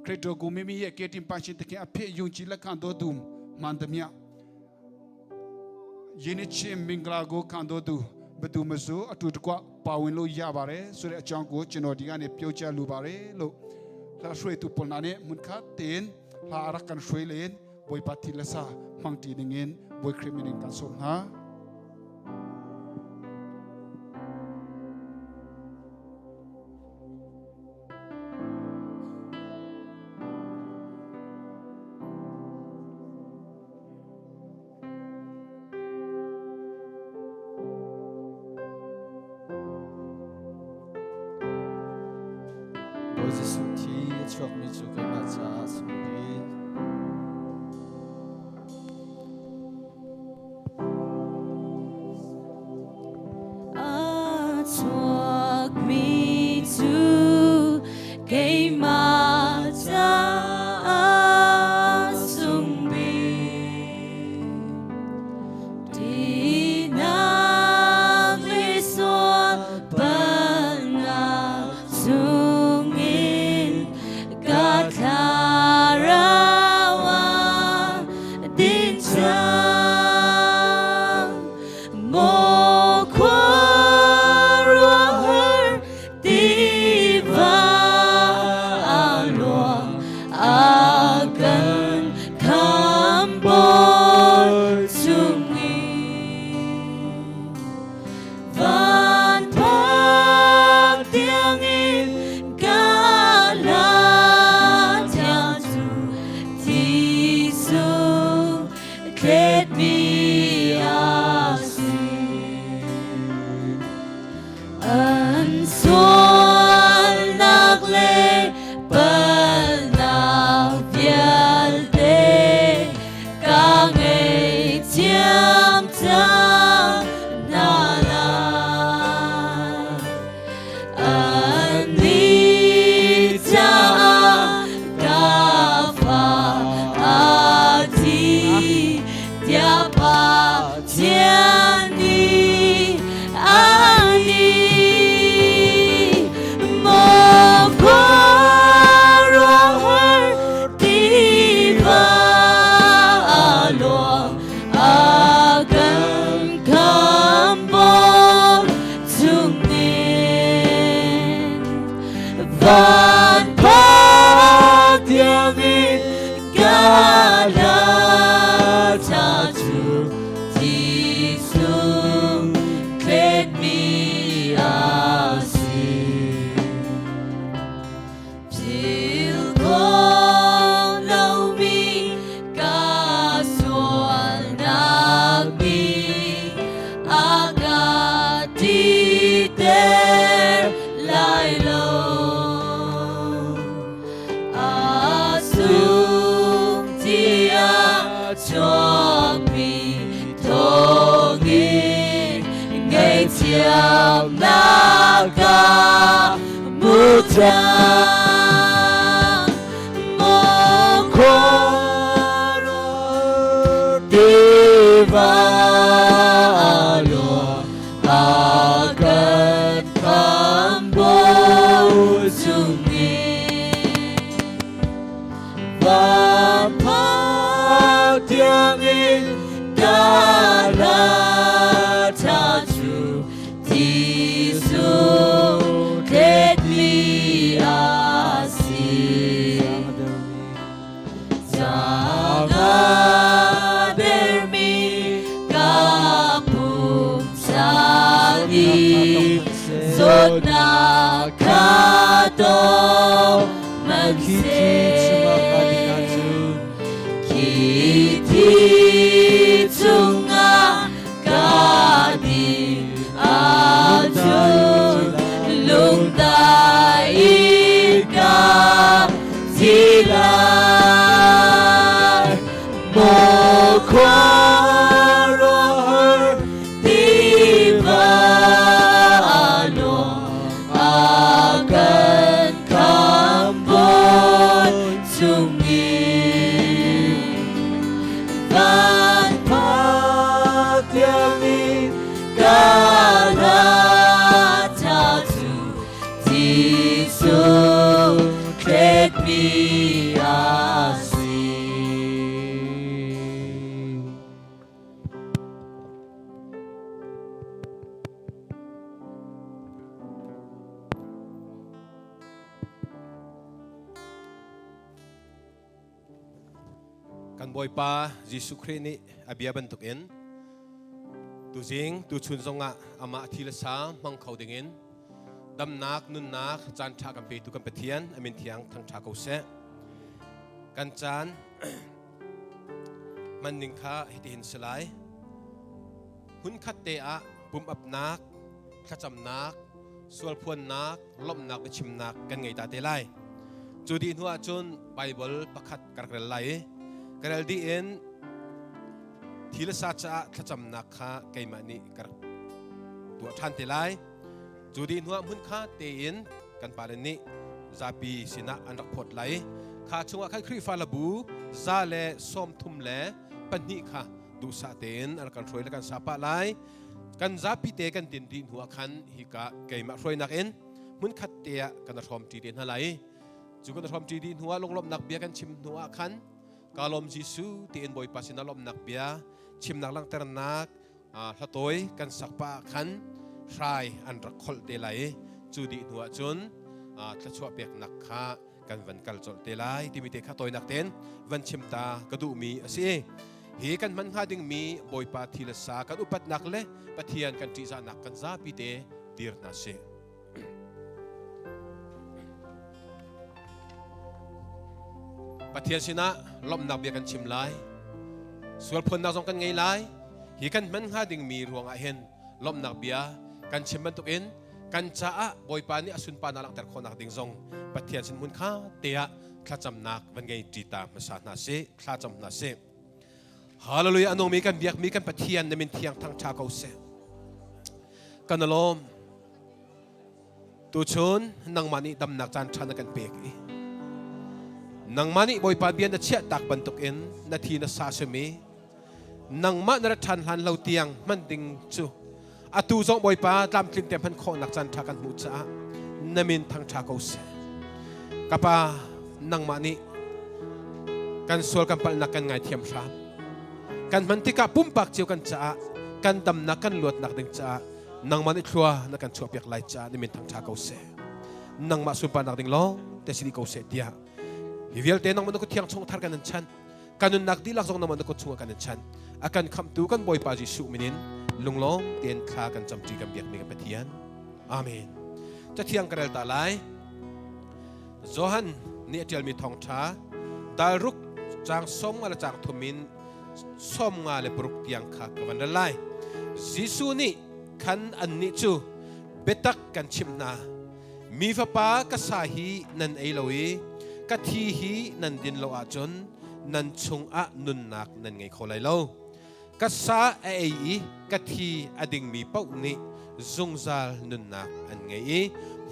เครดกูไม่มีเกติมปัญชิตเกียอภิยุงจิละกันโดดุมมันเดียยินชิมมิงกลาโกกันโดดูประตูมาสู่ตุดกว่าปาวินลุยาบาร์เรสุดจังกูจินอดีกันเนี่ยพิวจาลูบาร์เรลุแล้วช่วยตุปนนั่นเนี่ยมุนคัดเต็นลารักกันช่วยเล่นบอยปัทธิเลสามังตีนึงเงินบอยคริมินิงกันส่งฮะโดยสุดที่ชอบมีจุกมาจากสุดี Took me to Gaimata Sumbi Dinang Lisor Bana Sungin Gatarawa Dinchang Mo Let me ask An sol nagle Balnavial de Gange tiam ta nala Anita gafa ati Diapa tiani ani mo korohar diva along agan kambol tungin van pagdiangin galata Let me see Till gone know me Gasol nagbi Agati der lailo Asum tia chokbi togi Ngay tiam naga mutang Mo koro diva alo Agan kambo sungin Vapag tiangin galata Tisu let me see Zaga mi kapum sagi Zot na kato magse Iti tunga kadi atun lungdai ka silai mokoror tibalo akan kambon sumi van patyami kana tatu tisu let me asi. Kan boy pa Jesu Christ ni abia bentukin tu jing tu chun zonga ama thila sa mang khau dingin dam nak nun nak chan tha kam pe tu kam pathian amin thiang thang tha ko se kan chan man ning kha hiti hin selai hun khat te a pum ap nak khacham nak sual phuan nak lom nak be chim nak kan ngai ta te lai chu di nuwa chun bible pakhat karkral lai karel di in thila sa cha khacham nak kha keima ni kar tu than te lai chu di nuwa hun kha te in kan palen ni zapi sina an rak phot lai kha chunga khan khri fa labu za le som thum le pani kha du sa ten ar kan throi la kan sapa lai kan zapi te kan tin di nuwa khan hi ka keima throi nak in mun khat te kan thom ti den halai chu kan thom ti di nuwa longlom nak bia kan chim nuwa khan kalom Jesu tin boy pasina lom nak bia chim nak lang ternak hlatoi kan sakpa khan trai an rakhol te lai chu di nuwa chun thlachua pek nak kha kan van kal chol te lai timite kha toy nak ten van chimta kadu mi ase hi kan man kha ding mi boy pa thila sa kan upat nak le pathian kan ti za nak kan za pi te tir na se pathian sina lom nak bia kan chim lai sual phun na jong kan ngei lai hi kan man kha ding mi ruang a hen lom nak bia kan chim ban tuk in kan cha a boy pa ni asun pa na lang ter khonak ding jong pathian sin mun kha tea khlacham nak van ngei tita masa na se khlacham na se hallelujah anong mi kan biak mi kan pathian na min thiang thang cha ko se kan alom tu chun nang mani dam nak chan chan kan pek i nang mani boy pa bian na chia tak bantuk in na thi na sa semi nang ma na than han lo tiang man ding chu atu zong boy pa tlam tling tem phan kho nak chan tha kan mu cha namin thang tha ko se kapa nang mani kan sol kan pal nak kan ngai thiam ram kan mantika pumpak chiu kan cha kan dam nak kan luat nak ding cha nang mani thua na kan chuak yak lai cha namin thang tha ko se nang ma su pa nak ding long te sidi ko se dia hivial te nang manako thiang chong thar kanan chan kanun nakdi lak jong nang manako chunga kanan chan akan kham tu kan boy pa Jesu minin lunglong ten kha kan chamti kan biak mi kan pathian amen cha thiang karel ta lai Johan ni atial mi thong tha dalruk chang som ala chang thumin som nga le bruk tiang kha kawan lai Jesu ni khan an ni chu betak kan chimna mi fa pa ka sahi nan ei lowi ka thi hi nan din lo a chon nan chung a nun nak nan ngai kholai lo ka sa ai ka thi ading mi pau ni zungzal nun nak an ngai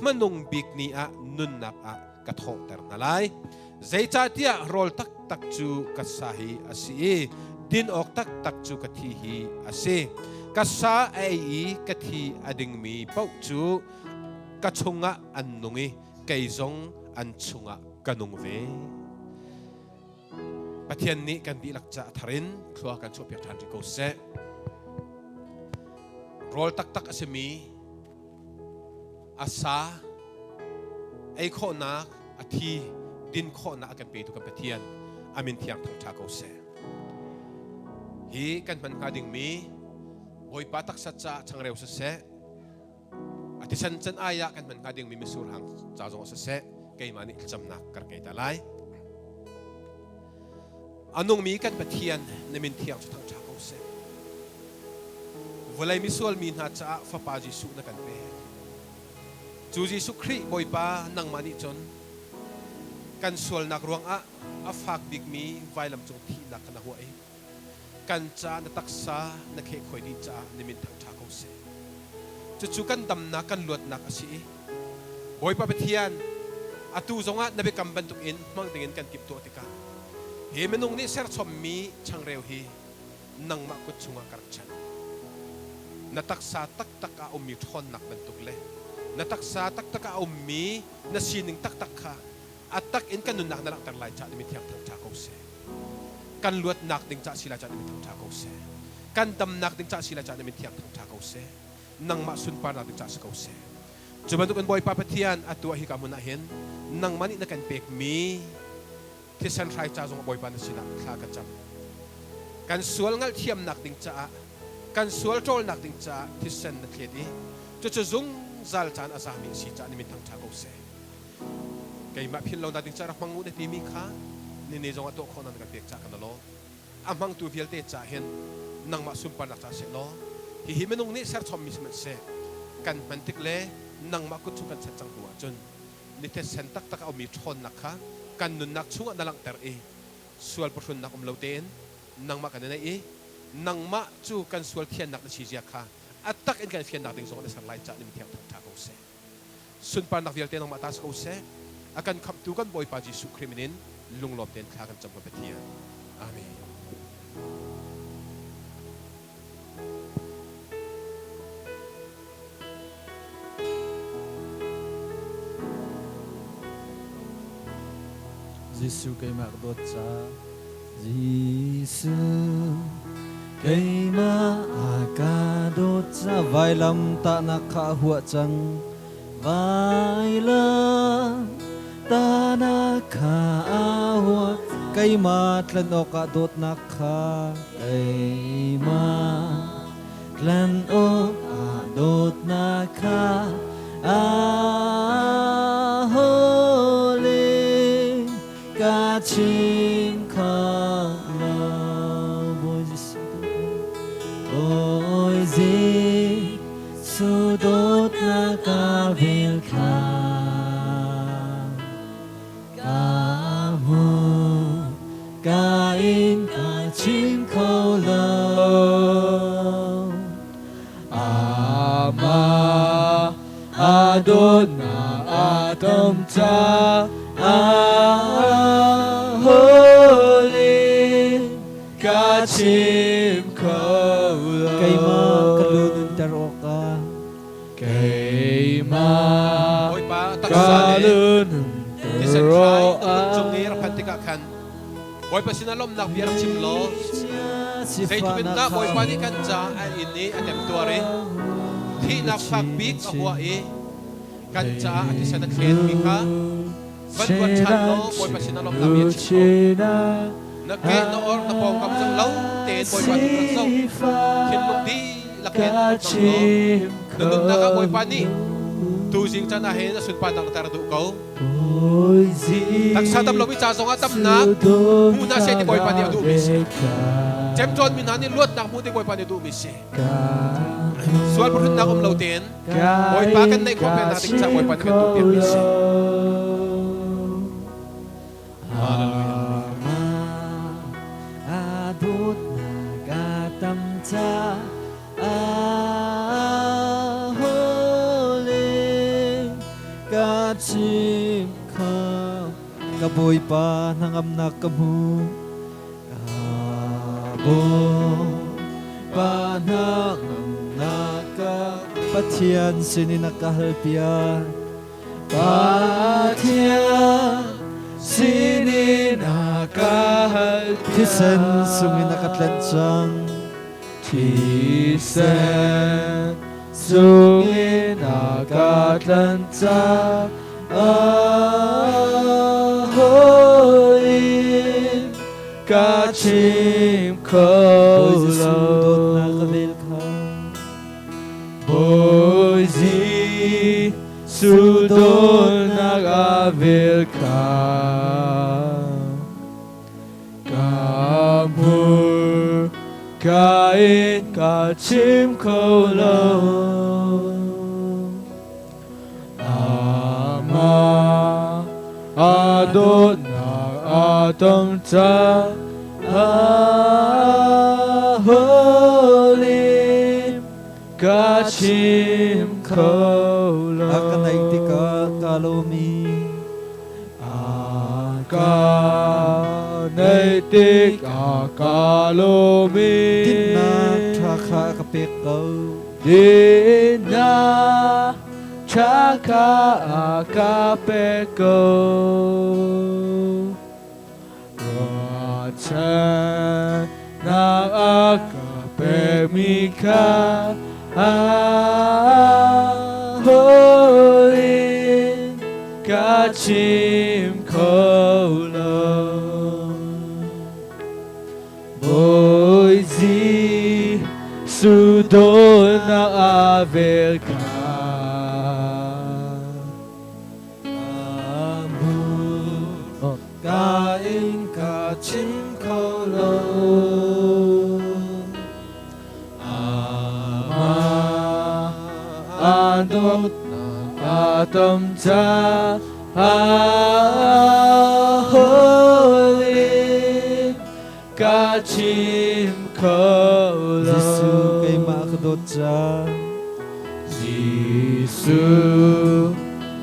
manung bik ni a nun nak a ka tho ter na lai zai cha tia rol tak tak chu ka sa hi asi din ok tak tak chu ka thi hi ase ka sa ai ka thi ading mi pau chu ka chunga an nungi kai zong an chunga kanung ve pathian ni kan di lakcha tharin thua kan chopia than ri ko se rol tak tak asemi asa ai kho na athi din kho na kan pe tu kan pathian amin thiang thang tha ko se hi kan man ka ding mi boy patak sa cha changreu sa se ati san chan aya kan man ka ding mi misur hang cha jong sa se kay mani cham nak kar kay talay anong mi kan pathian na min thiang chu thang cha ko se volai mi sual mi na cha fa pa Jesu na kan pe chu Jesu Khri boy pa nang mani chon kan sual nak ruang a fak big mi vailam chung thi nak na huai kan cha na taksa na khe khoi di cha ni min thang cha ko se chu kan dam na kan luat nak asi boy pa pathian atu zonga nabi kam bantuk in mang tingin kan kip to tika he menung ni ser chom mi chang reu hi nang ma kut chunga karakchan na taksa tak tak a ummi thon nak bantuk le na taksa tak tak a ummi na sining tak tak kha atak in kan nun nak na lang tar lai cha ni mi thiang thang cha ko se kan luat nak ding cha sila cha ni mi thang cha ko se kan dam nak ding cha sila cha ni mi thiang thang cha ko se nang ma sun par nak ding cha ko se chubantuk an boy papathian atua hi kamuna hen nang mani na kan pek mi thisan thai cha jong boy pan sina kha ka cham kan sual ngal thiam nak ding cha kan sual tol nak ding cha thisan na thedi chu zung zal chan asami si cha ni min thang cha ko se kai ma phin lo na ding cha rak mangu ne ti mi kha ni ne jong ato khon na ka pek cha kan lo amang tu vial te cha hen nang ma sum pan nak cha se lo hi menung ni sar chom mi se kan mantik le nang ma kut chu kan chan chang tua chun ni the sen tak tak au mi thon nak kha kan nun nak chunga dalang ter e sual prothun nak lo ten nang ma kan na e nang ma chu kan sual thian nak na chi jia kha atak in kan fian nak ding zong na san lai cha ni mi thiam thang tha ko se sun pan nak vial te nang ma tas ko se akan khap tu kan boy pa Jesu kriminin lunglop ten kha kan cham ka pathia amen Giêsu cây mạc đốt cha Giêsu cây ma ca đốt cha vai lam ta na kha hua chang vai lam ta na kha hua cây ma tlan o ka đốt na kha cây ma tlan o ka đốt na kha ca chim khóc lâu ôi Giêsu đốt na ca vil kha ca mô ca in ca chim khóc lâu ama Adona Adam cha ca chim khâu lâu cây ma kalun taroka cây ma boy pa kalun taroka chung ni ra phantika khan boy pa sinalom nak biar chim lo sei tuin na boy pa ni kan cha a ini atem tuare thi nak phak bik a hua e kan cha a ti sana khen mi kha van van chan lo boy pa sinalom nak biar chim lo na ke na or na pong kam sang lâu ten boy pa tu sâu khen lục đi là khen lo nung na ka boy pa ni tu sing chan a he na sun pa nang tar du ko tak sa tam lo bi cha song a tam na mu na se ti boy pa ni du mi se jem jon min han ni luat nak mu ti boy pa ni du mi se sual pun na kom lo ten boy pa kan nei ko pe na ting cha boy pa ni kan du mi se hallelujah Adot na gatam cha ahole ka chim kha ka boy pa nangam na kamu ka boy pa nangam na ka pathian sini nakahalpian pathian sini nakahal Tisen sungin nakatlansang Tisen sungin nakatlansang Ahoin kachim kolo Boise sudon nagabil ka kain ka chim khâu lâu ama adona atam cha aholim ka chim khâu lâu akanay tika kalomi nay tích akalomi tinna thakha kapek kau Dina chaka akapeko Racha na akapemika Aholim kachim kolo Boise Sudol na avel ka Amor kain ka chim kolo Ama andot na atam cha aholim ka chim kolo Gisu kay makadot sa Gisu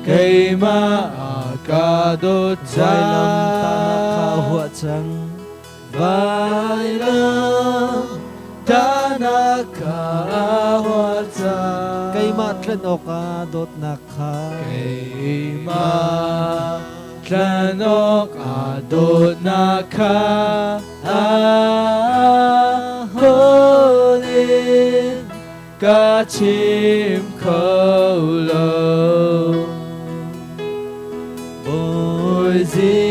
kay maakadot sa Vailam tanah kahwat sang Vailam tanah kahwat sang kay matlan o kadot nakha Kay matlan o kadot nakha aholim ka chim kolo Boise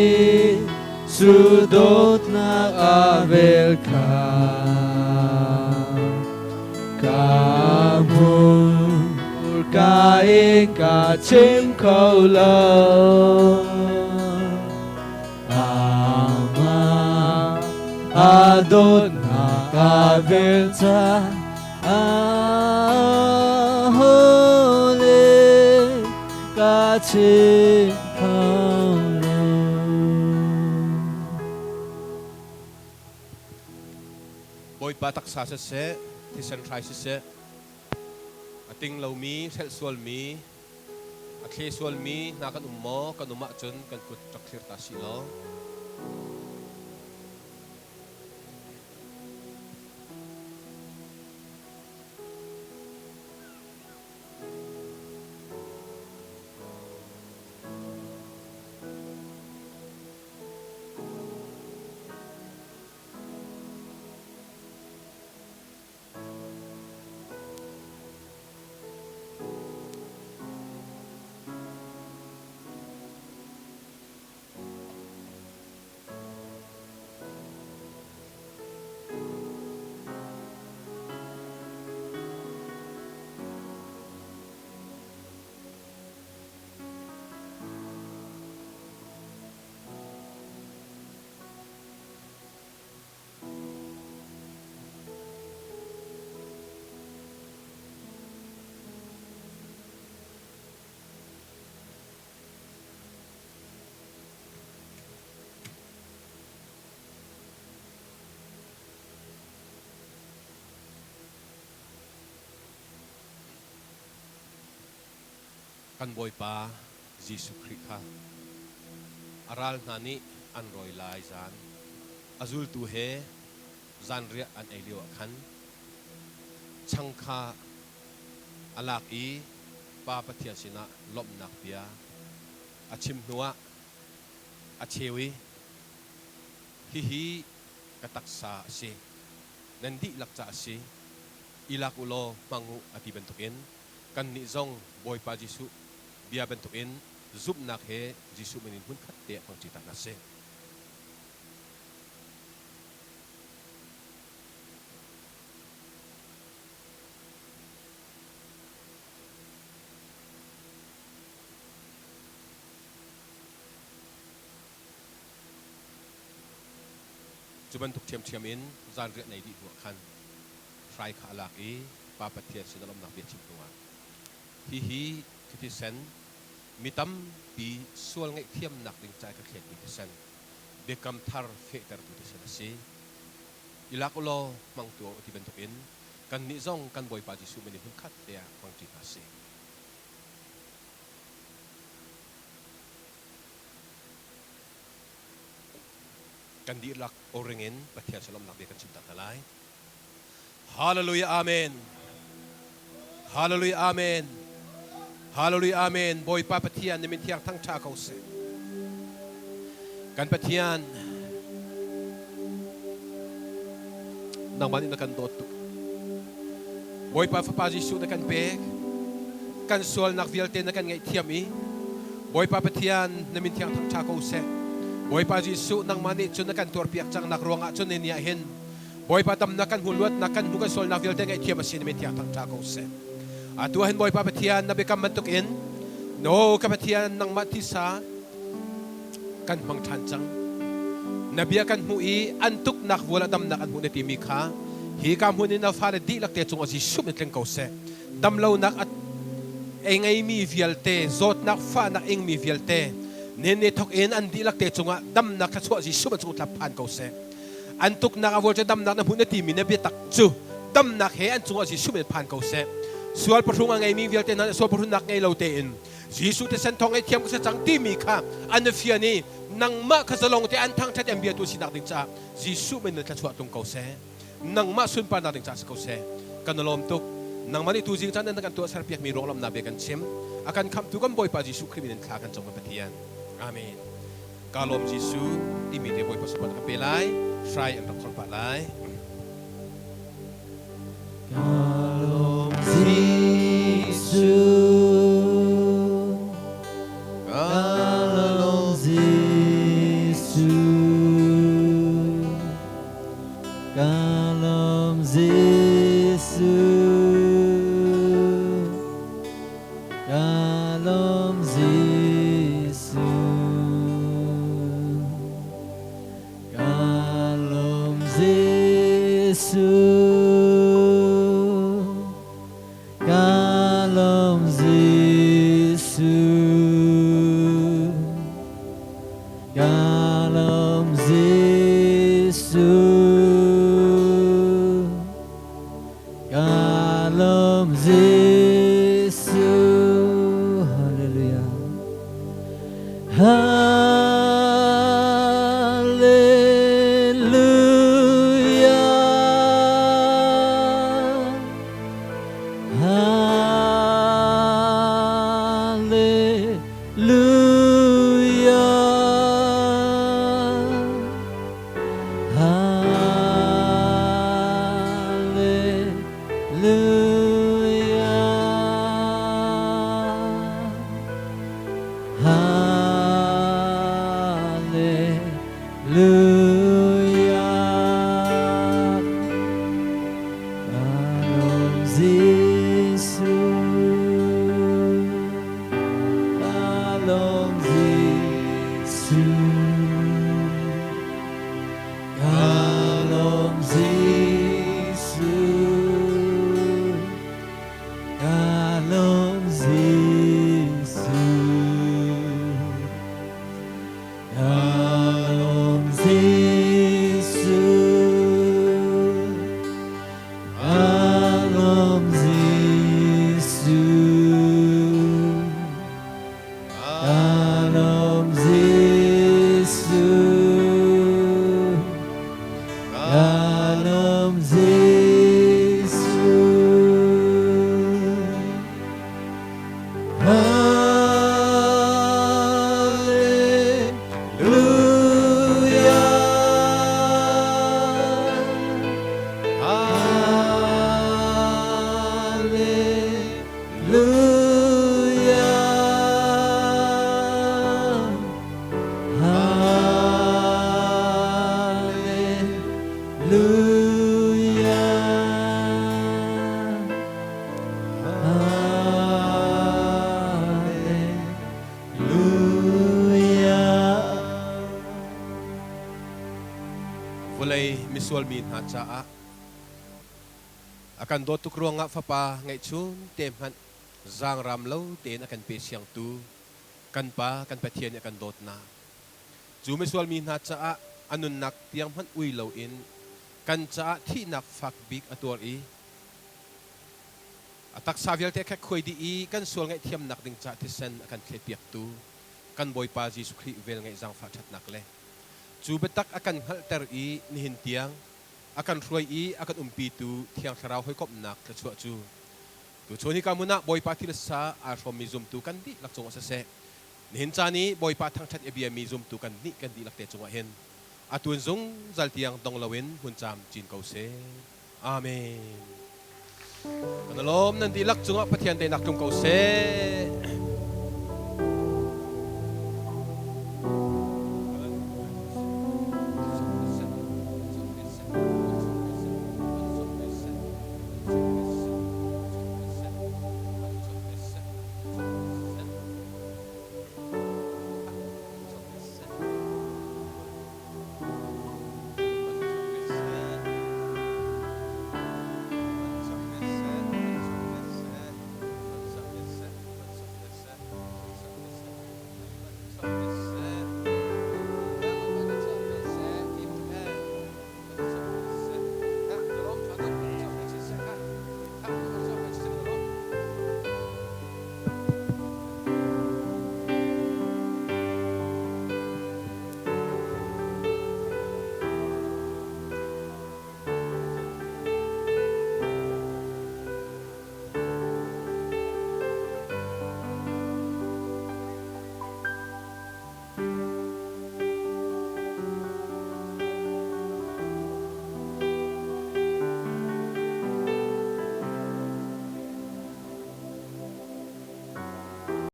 Sudot na avel ka Kamul kain ka chim kolo Ama adon na avel sa aholim ka chim kolo Boy patak sa se, tisan try se. Ating law mi, sel mi, at sual mi, nakan ummo, kan umachun, kan kut traklir tasilo. Kan boy pa Jesu Christ aral nani an roy lai zan azul tu he zan ria an elio khan changkha alak i pa pathia sina lop nak pia achim nuwa achewi hi kataksa si nandi lakcha si ilak ulo mangu ati bentukin kan ni zong boy pa Jesu biya bentukin zub nak he Jesu menin hun khatte pang cita nase juban tuk chiam in zan re nei di huwa khan รขาลักอีปาปะเทียสุดลมนักเบียชิมตัวฮีคิดเซนมีตั้มปีส่วนไงเทียมนักดิ่งใจกับเขียนมีเซนเบกัมทาร์เฟเตอร์ตุดิเซนซีอิลักโลมังตัวที่เป็นตัวอินกันนิจงกันบ่อยปาจิสุมันนี่หุ่นขัดเดียมังจีภาษีกันดีลักโอเรงเงินปะเทียสลมนักเบียกันชิมตัดทลายฮาเลลูยาอาเมนฮาเลลูยาอาเมนฮาเลลูยาอาเมนบ่อยปาปะเทียนในมินเทียงทั้งชาเขาเสกันปะเทียนนางมันนี่นักกันโดดบ่อยปาฟาปาจิสุนักกันเบกกันส่วนนักวิลเตนักกันไงเทียมีบ่อยปาปะเทียนในมินเทียงทั้งชาเขาเสบ่อยปาจิสุนางมันนี่จุนนักกันตัวเปียกจังนักรวงอ่ะจุนเนี่ยเห็นบ่อยปาตำนักกันหุ่นลวดนักกันบุกส่วนนักวิลเตนักเทียมสิในมินเทียงทั้งชาเขาเสตัวเห็นบ่อยปาปะเทียนนับไปกำมันตุกอินโนกับปะเทียนนางมัติสากันมังชันจังนับเบียกันหูอีอันตุกนักวัวละดำนักอันหูในตีมีขาฮีกามหูในนาฟาเลดีลักเตจงอจิสุมิตเลงเกาเสดำเล่านักเองไอมีวิลเตจดนักฟ้านักเองมีวิลเตเนเนทอกเอ็นอันดีลักเตจงอดำนักขสวจิสุมิตจงทับผ่านเกาเสอันตุกนักอวัวจะดำนักอันหูในตีมีเนเบียตักจูดำนักเฮอันจงอจิสุมิตผ่านเกาเสส่วนปฐุมไงมีวิลเตนั้นส่วนปฐุมนักไงเราเตนจีสุเตเซนทองไอเทียมก็จะจังตีมีค่ะอันเฟียนี่นังมะขจลงที่อันทั้งชัดเอ็มเบียตัวสินักดิ่งจ้าจีสุเป็นนักชวดตรงเกาเสนังมะสุนปานักดิ่งจ้าสเกาเสกันนลมตุกนังมันนี่ตัวจริงจันนักกันตัวสารเปียกมีรองลำนาเบียกันเชมอาการคำตุกันบ่อยปาจีสุคริมินคลากันจงมาปฏิญาณอาเมนกาลมจีสุที่มีเดบ่อยปัสสาวะกับเปลัยใส่อันรักคนปะไลกาลมจีสุวันเลยมิสวลมีนหาจ้า akan dot tuk ruang fa pa ngai chun tem han zang ram lo ten akan pe siang tu kan pa kan pathian akan dot na chu me sual mi na cha anun nak tiang han ui lo in kan cha thi nak fak big ator i atak savial te kha khoi di i kan sual ngai thiam nak ding cha ti sen akan khle piak tu kan boy pa Jesu Christ vel ngai zang fa that nak le chu betak akan hal ter i ni hin tiang akan ruai i akan umpi tu thiang tharau hoi kop nak la chu chu tu choni ka muna boy pa thil sa a from mi zum tu kan di lak chung sa se ni hin cha ni boy pa thang that ebia mi zum tu kan ni kan di lak te chung a hen atun zung zal tiang dong lawin hun cham chin ko se amen kan lom nan di lak chung a pathian te nak chung ko se